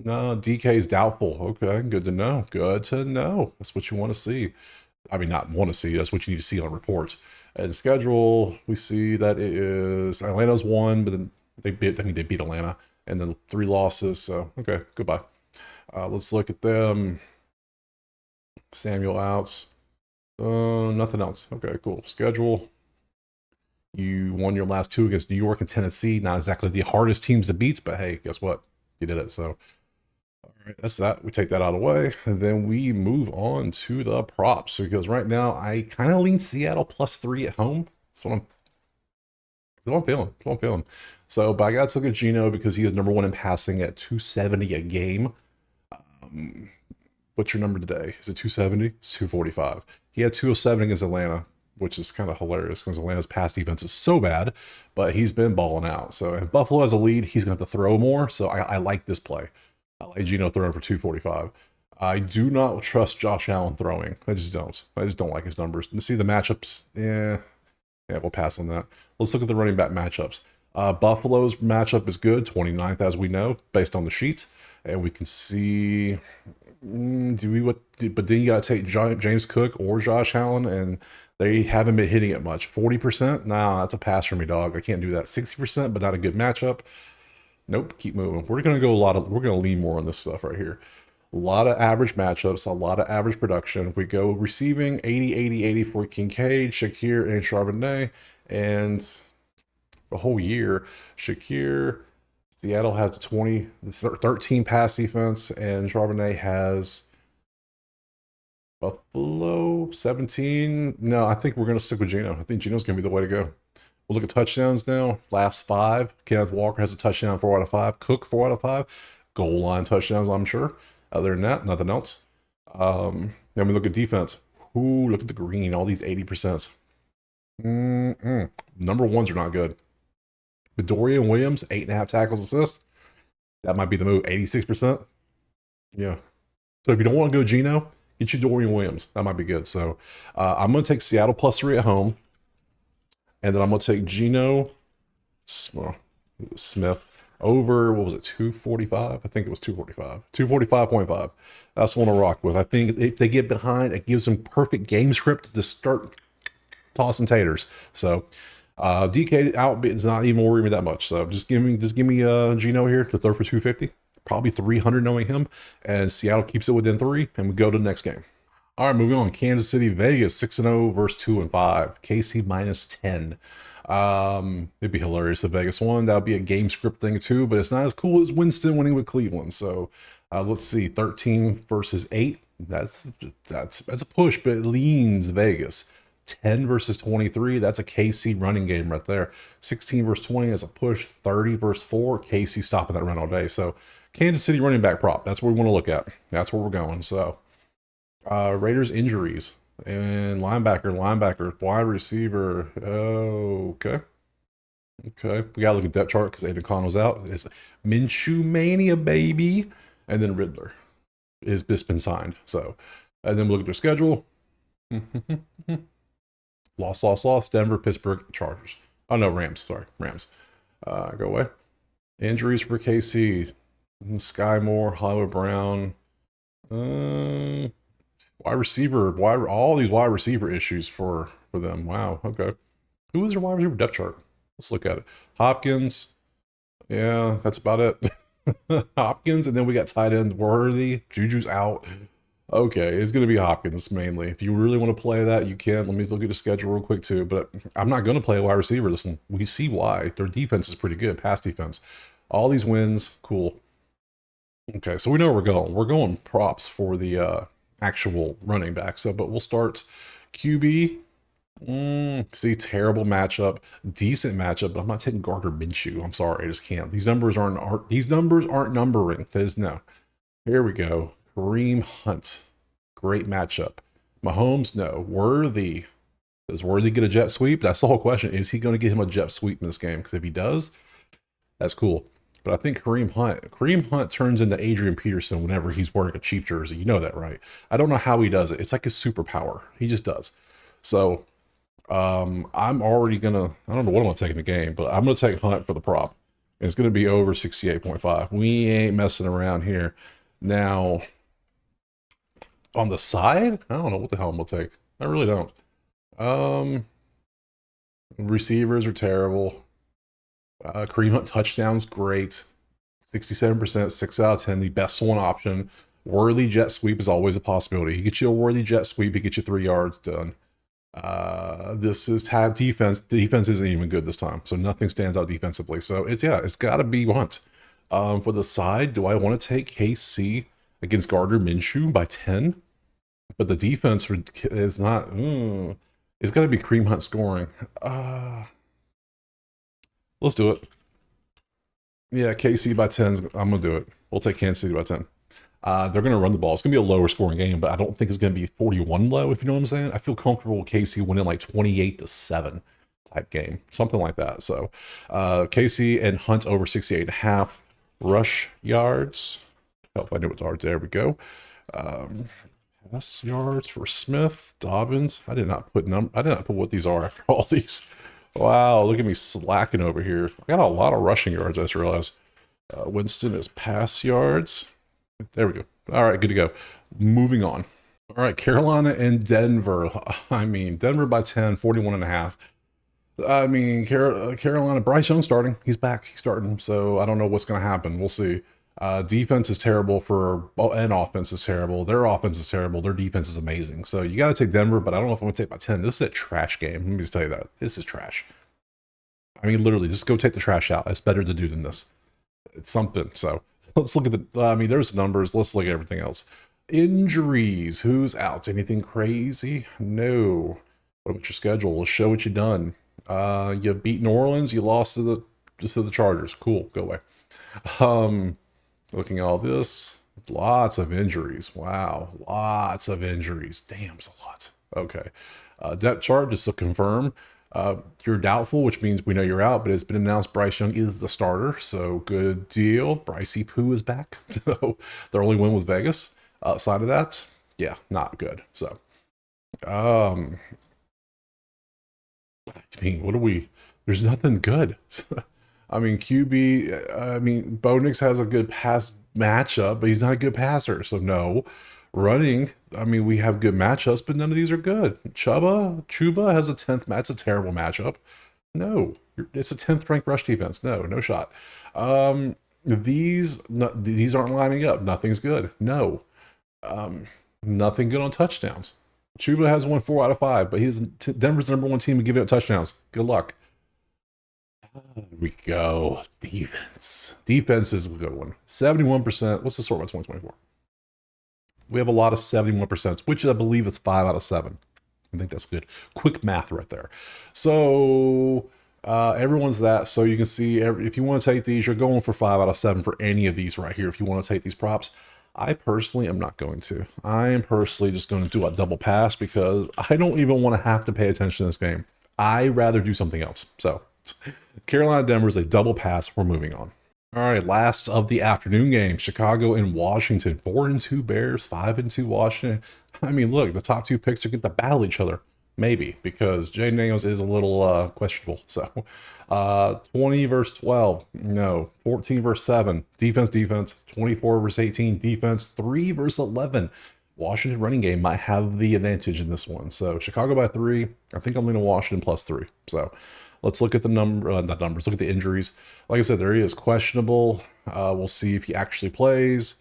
No, DK is doubtful. Okay, good to know. Good to know. That's what you want to see. I mean, not want to see. That's what you need to see on reports. And schedule, we see that it is Atlanta's 1, but then they beat Atlanta, and then 3 losses. So okay, goodbye. Let's look at them. Samuel outs. Nothing else. Okay, cool. Schedule. You won your last 2 against New York and Tennessee. Not exactly the hardest teams to beat, but hey, guess what? You did it. So, all right, that's that. We take that out of the way, and then we move on to the props. Because right now, I kind of lean Seattle +3 at home. That's what I'm feeling. So, but I got to look at Geno because he is number 1 in passing at 270 a game. What's your number today? Is it 270? It's 245. He had 207 against Atlanta, which is kind of hilarious because Atlanta's pass defense is so bad, but he's been balling out. So if Buffalo has a lead, he's going to have to throw more. So I like this play. I like Geno throwing for 245. I do not trust Josh Allen throwing. I just don't like his numbers. To see the matchups, yeah, we'll pass on that. Let's look at the running back matchups. Buffalo's matchup is good, 29th as we know, based on the sheet. And we can see... but then you got to take James Cook or Josh Allen, and they haven't been hitting it much. 40%? Nah, that's a pass for me, dog. I can't do that. 60%, but not a good matchup. Nope, keep moving. We're going to we're going to lean more on this stuff right here. A lot of average matchups, a lot of average production. We go receiving 80 for Kincaid, Shakir, and Charbonnet. And the whole year, Shakir... Seattle has 13 pass defense, and Charbonnet has Buffalo 17. No, I think we're going to stick with Geno. I think Geno's going to be the way to go. We'll look at touchdowns now. Last 5. Kenneth Walker has a touchdown, 4 out of 5. Cook, 4 out of 5. Goal line touchdowns, I'm sure. Other than that, nothing else. Then we look at defense. Ooh, look at the green. All these 80%. Number 1s are not good. But Dorian Williams, 8.5 tackles assist. That might be the move. 86%. Yeah. So if you don't want to go Geno, get you Dorian Williams. That might be good. So I'm going to take Seattle +3 at home. And then I'm going to take Geno Smith Over, what was it, 245? I think it was 245. 245.5. That's the one to rock with. I think if they get behind, it gives them perfect game script to start tossing taters. So DK out is not even worrying me that much. So just give me Gino here to throw for 250, probably 300 knowing him, and Seattle keeps it within 3, and we go to the next game. All right, moving on. Kansas City, Vegas, 6-0 versus 2-5. KC -10. It'd be hilarious if Vegas won. That would be a game script thing too, but it's not as cool as Winston winning with Cleveland. So let's see, 13 versus 8. That's a push, but it leans Vegas. 10 versus 23. That's a KC running game right there. 16 versus 20 is a push. 30 versus 4. KC stopping that run all day. So Kansas City running back prop. That's what we want to look at. That's where we're going. So Raiders injuries and linebacker, wide receiver. Oh, okay. We gotta look at depth chart because Aiden O'Connell's out. It's Minshew mania, baby. And then Riddler is just been signed. So, and then we look at their schedule. Loss. Denver, Pittsburgh, Chargers. Oh no, Rams. Sorry, Rams. Go away. Injuries for KC. Sky Moore, Hollywood Brown. Wide receiver. All these wide receiver issues for them. Wow. Okay. Who is their wide receiver depth chart? Let's look at it. Hopkins. Yeah, that's about it. Hopkins, and then we got tight end Worthy. Juju's out. Okay, it's going to be Hopkins mainly. If you really want to play that, you can. Let me look at the schedule real quick too. But I'm not going to play a wide receiver this one. We see why. Their defense is pretty good. Pass defense. All these wins. Cool. Okay, so we know where we're going. We're going props for the actual running back. So, but we'll start QB. See, terrible matchup, decent matchup, but I'm not taking Gardner Minshew. I'm sorry, I just can't. These numbers aren't numbering. There's no. Here we go. Kareem Hunt, great matchup. Mahomes, no. Worthy, does Worthy get a jet sweep? That's the whole question. Is he going to get him a jet sweep in this game? Because if he does, that's cool. But I think Kareem Hunt turns into Adrian Peterson whenever he's wearing a cheap jersey. You know that, right? I don't know how he does it. It's like his superpower. He just does. So I'm already gonna, I don't know what I'm gonna take in the game, but I'm gonna take Hunt for the prop. And it's gonna be over 68.5. We ain't messing around here. Now, on the side, I don't know what the hell I'm gonna take. I really don't. Receivers are terrible. Kareem Hunt touchdowns, great. 67%, 6 out of 10, the best one option. Worthy jet sweep is always a possibility. He gets you a worthy jet sweep, he gets you 3 yards done. This is tab defense. The defense isn't even good this time, so nothing stands out defensively. So it's got to be Hunt. For the side, do I want to take KC against Gardner Minshew by 10? But the defense is not. It's got to be Kareem Hunt scoring. Let's do it. Yeah, KC by 10. I'm gonna do it. We'll take Kansas City by 10. They're going to run the ball. It's going to be a lower scoring game, but I don't think it's going to be 41 low, if you know what I'm saying. I feel comfortable with KC winning like 28-7 type game, something like that. So KC and Hunt over 68.5 rush yards. Help I knew what yards. There we go. Pass yards for Smith, Dobbins. I did not put what these are after all these. Wow, look at me slacking over here. I got a lot of rushing yards, I just realized. Winston is pass yards. There we go. All right, good to go. Moving on. All right, Carolina and Denver. I mean, Denver by 10, 41.5. I mean, Carolina, Bryce Young starting. He's back. He's starting. So I don't know what's going to happen. We'll see. Defense is terrible and offense is terrible. Their offense is terrible. Their defense is amazing. So you got to take Denver, but I don't know if I'm going to take by 10. This is a trash game. Let me just tell you that. This is trash. I mean, literally, just go take the trash out. It's better to do than this. It's something. So let's look at the, I mean, there's numbers. Let's look at everything else. Injuries. Who's out? Anything crazy? No. What about your schedule? Let's show what you've done. You beat New Orleans. You lost to the Chargers. Cool. Go away. Looking at all this, lots of injuries. Wow. Lots of injuries. Damn, it's a lot. Okay. Depth chart, just to confirm. You're doubtful, which means we know you're out, but it's been announced Bryce Young is the starter, so good deal. Brycey Poo is back. So their only win was Vegas. Outside of that, yeah, not good. So, I mean, what do we? There's nothing good. I mean, QB, I mean, Bo Nix has a good pass matchup, but he's not a good passer. So, no. Running, I mean, we have good matchups, but none of these are good. Chuba has a 10th, that's a terrible matchup. No, it's a 10th ranked rush defense. No, no shot. These aren't lining up. Nothing's good. No. Nothing good on touchdowns. Chuba has won 4 out of 5, but he's Denver's number one team in giving up touchdowns. Good luck. There we go. Defense. Defense is a good one. 71%. What's the score about 2024? We have a lot of 71%, which I believe is 5 out of 7. I think that's good. Quick math right there. So everyone's that. So you can see if you want to take these, you're going for 5 out of 7 for any of these right here. If you want to take these props, I personally am not going to. I am personally just going to do a double pass because I don't even want to have to pay attention to this game. I'd rather do something else. So Carolina Denver is a double pass. We're moving on. All right, last of the afternoon game, Chicago and Washington. 4-2 Bears, 5-2 Washington. I mean, look, the top two picks are going to battle each other. Maybe, because Jay Daniels is a little questionable. So 20 versus 12, no. 14 versus 7, defense. 24 versus 18, defense. 3 versus 11. Washington running game might have the advantage in this one. So Chicago by 3. I think I'm leaning Washington plus 3. So let's look at the numbers. Look at the injuries. Like I said, there he is questionable. We'll see if he actually plays.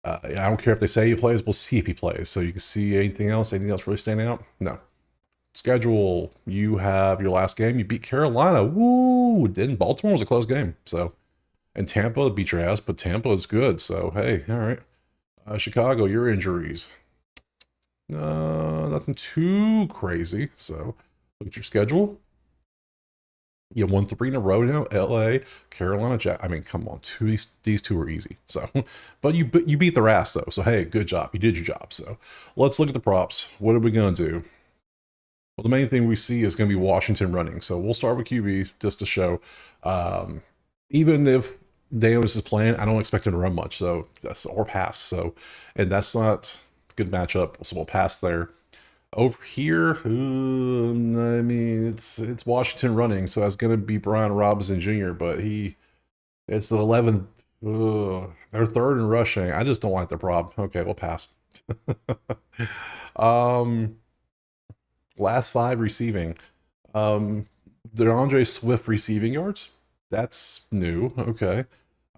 I don't care if they say he plays. We'll see if he plays. So you can see anything else really standing out? No. Schedule. You have your last game. You beat Carolina. Woo! Then Baltimore was a close game. So, and Tampa beat your ass, but Tampa is good. So hey, all right. Chicago, your injuries. Nothing too crazy. So look at your schedule. You won 3 in a row now. LA, Carolina, I mean, come on, these two are easy. So, but you beat their ass though. So hey, good job. You did your job. So let's look at the props. What are we gonna do? Well, the main thing we see is going to be Washington running. So we'll start with QB just to show. Even if Davis is playing, I don't expect him to run much. So that's or pass. So, and that's not a good matchup. So we'll pass there. Over here, I mean, it's Washington running, so that's going to be Brian Robinson Jr. But it's the 11th. They're third in rushing. I just don't like the prop. Okay, we'll pass. Last 5 receiving. DeAndre Swift receiving yards. That's new. Okay.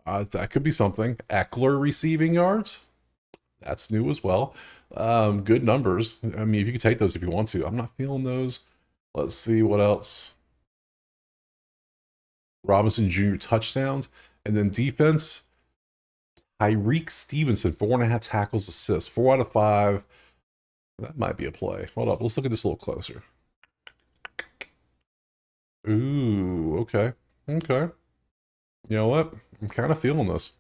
That could be something. Eckler receiving yards. That's new as well. Good numbers. I mean, if you could take those if you want to. I'm not feeling those. Let's see what else. Robinson Jr. touchdowns. And then defense. Tyreek Stevenson, 4.5 tackles, assists. 4 out of 5. That might be a play. Hold up. Let's look at this a little closer. Ooh, okay. Okay. You know what? I'm kind of feeling this.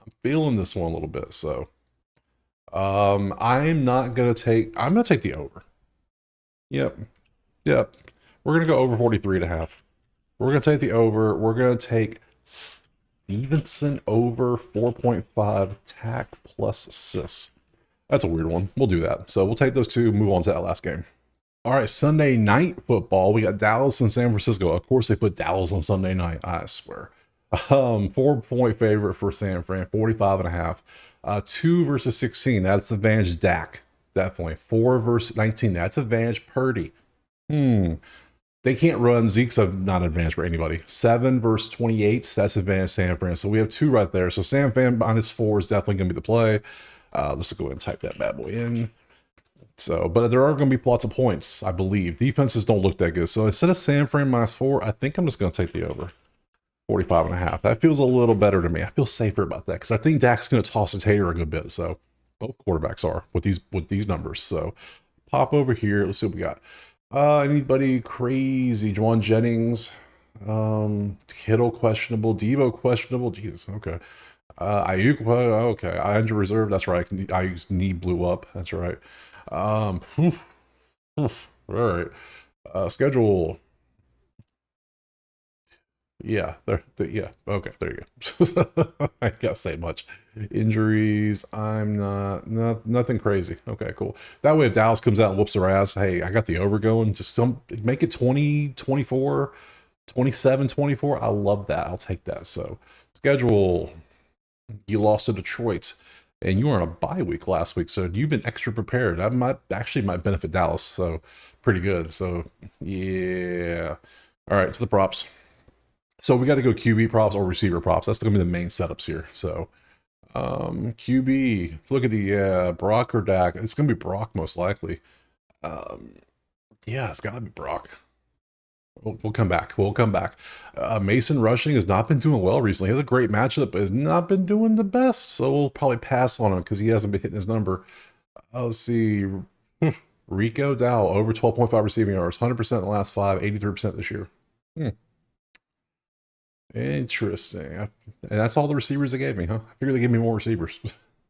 I'm feeling this one a little bit. So, I'm going to take the over. Yep. We're going to go over 43.5. We're going to take the over. We're going to take Stevenson over 4.5 tack plus assists. That's a weird one. We'll do that. So we'll take those two, move on to that last game. All right, Sunday night football. We got Dallas and San Francisco. Of course, they put Dallas on Sunday night. I swear. 4-point favorite for San Fran, 45.5. 2 versus 16. That's advantage Dak. Definitely. 4 versus 19. That's advantage Purdy. They can't run. Zeke's not an advantage for anybody. 7 versus 28. That's advantage San Fran. So we have 2 right there. So San Fran -4 is definitely going to be the play. Let's go ahead and type that bad boy in. So, but there are going to be lots of points, I believe. Defenses don't look that good. So instead of San Fran -4, I think I'm just going to take the over. 45.5. That feels a little better to me. I feel safer about that because I think Dak's going to toss a tater a good bit. So both quarterbacks are with these numbers. So pop over here. Let's see what we got. Anybody crazy? Juwan Jennings, Kittle questionable, Debo questionable. Jesus, okay. Ayuk, okay. Injury reserve. That's right. Ayuk's knee blew up. That's right. All right. Schedule. Yeah, yeah. Okay, there you go. I can't say much. Injuries. I'm nothing crazy. Okay, cool. That way, if Dallas comes out and whoops their ass, hey, I got the over going. Just make it 20, 24. 27, 24. I love that. I'll take that. So schedule, you lost to Detroit and you were on a bye week last week. So you've been extra prepared. That might benefit Dallas. So pretty good. So yeah. All right. So the props. So we got to go QB props or receiver props. That's going to be the main setups here. So QB, let's look at the Brock or Dak. It's going to be Brock most likely. Yeah, it's got to be Brock. We'll come back. We'll come back. Mason rushing has not been doing well recently. He has a great matchup, but has not been doing the best. So we'll probably pass on him because he hasn't been hitting his number. Let's see. Rico Dow, over 12.5 receiving yards, 100% in the last 5, 83% this year. Interesting. And that's all the receivers they gave me, huh? I figured they gave me more receivers.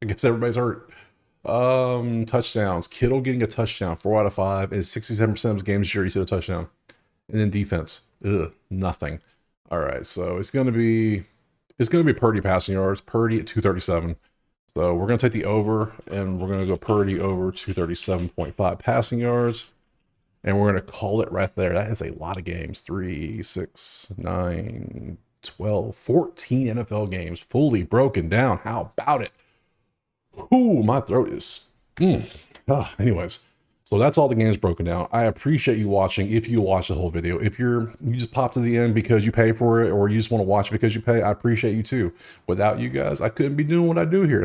I guess everybody's hurt. Touchdowns. Kittle getting a touchdown, 4 out of 5. Is 67% of his games this year he's hit a touchdown. And then defense, nothing. All right, so it's gonna be Purdy passing yards. Purdy at 237. So we're gonna take the over, and we're gonna go Purdy over 237.5 passing yards, and we're gonna call it right there. That is a lot of games. 3, 6, 9, 12, 14 NFL games fully broken down. How about it? Ooh, my throat is. Anyways. So that's all the games broken down. I appreciate you watching. If you watch the whole video, if you just pop to the end because you pay for it, or you just want to watch because you pay, I appreciate you too. Without you guys, I couldn't be doing what I do here.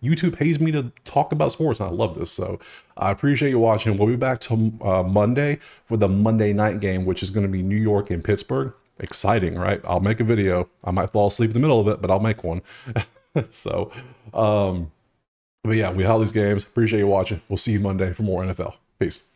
YouTube pays me to talk about sports, and I love this. So I appreciate you watching. We'll be back to Monday for the Monday night game, which is going to be New York and Pittsburgh. Exciting, right? I'll make a video. I might fall asleep in the middle of it, but I'll make one. So, but yeah, we have these games. Appreciate you watching. We'll see you Monday for more NFL. Peace.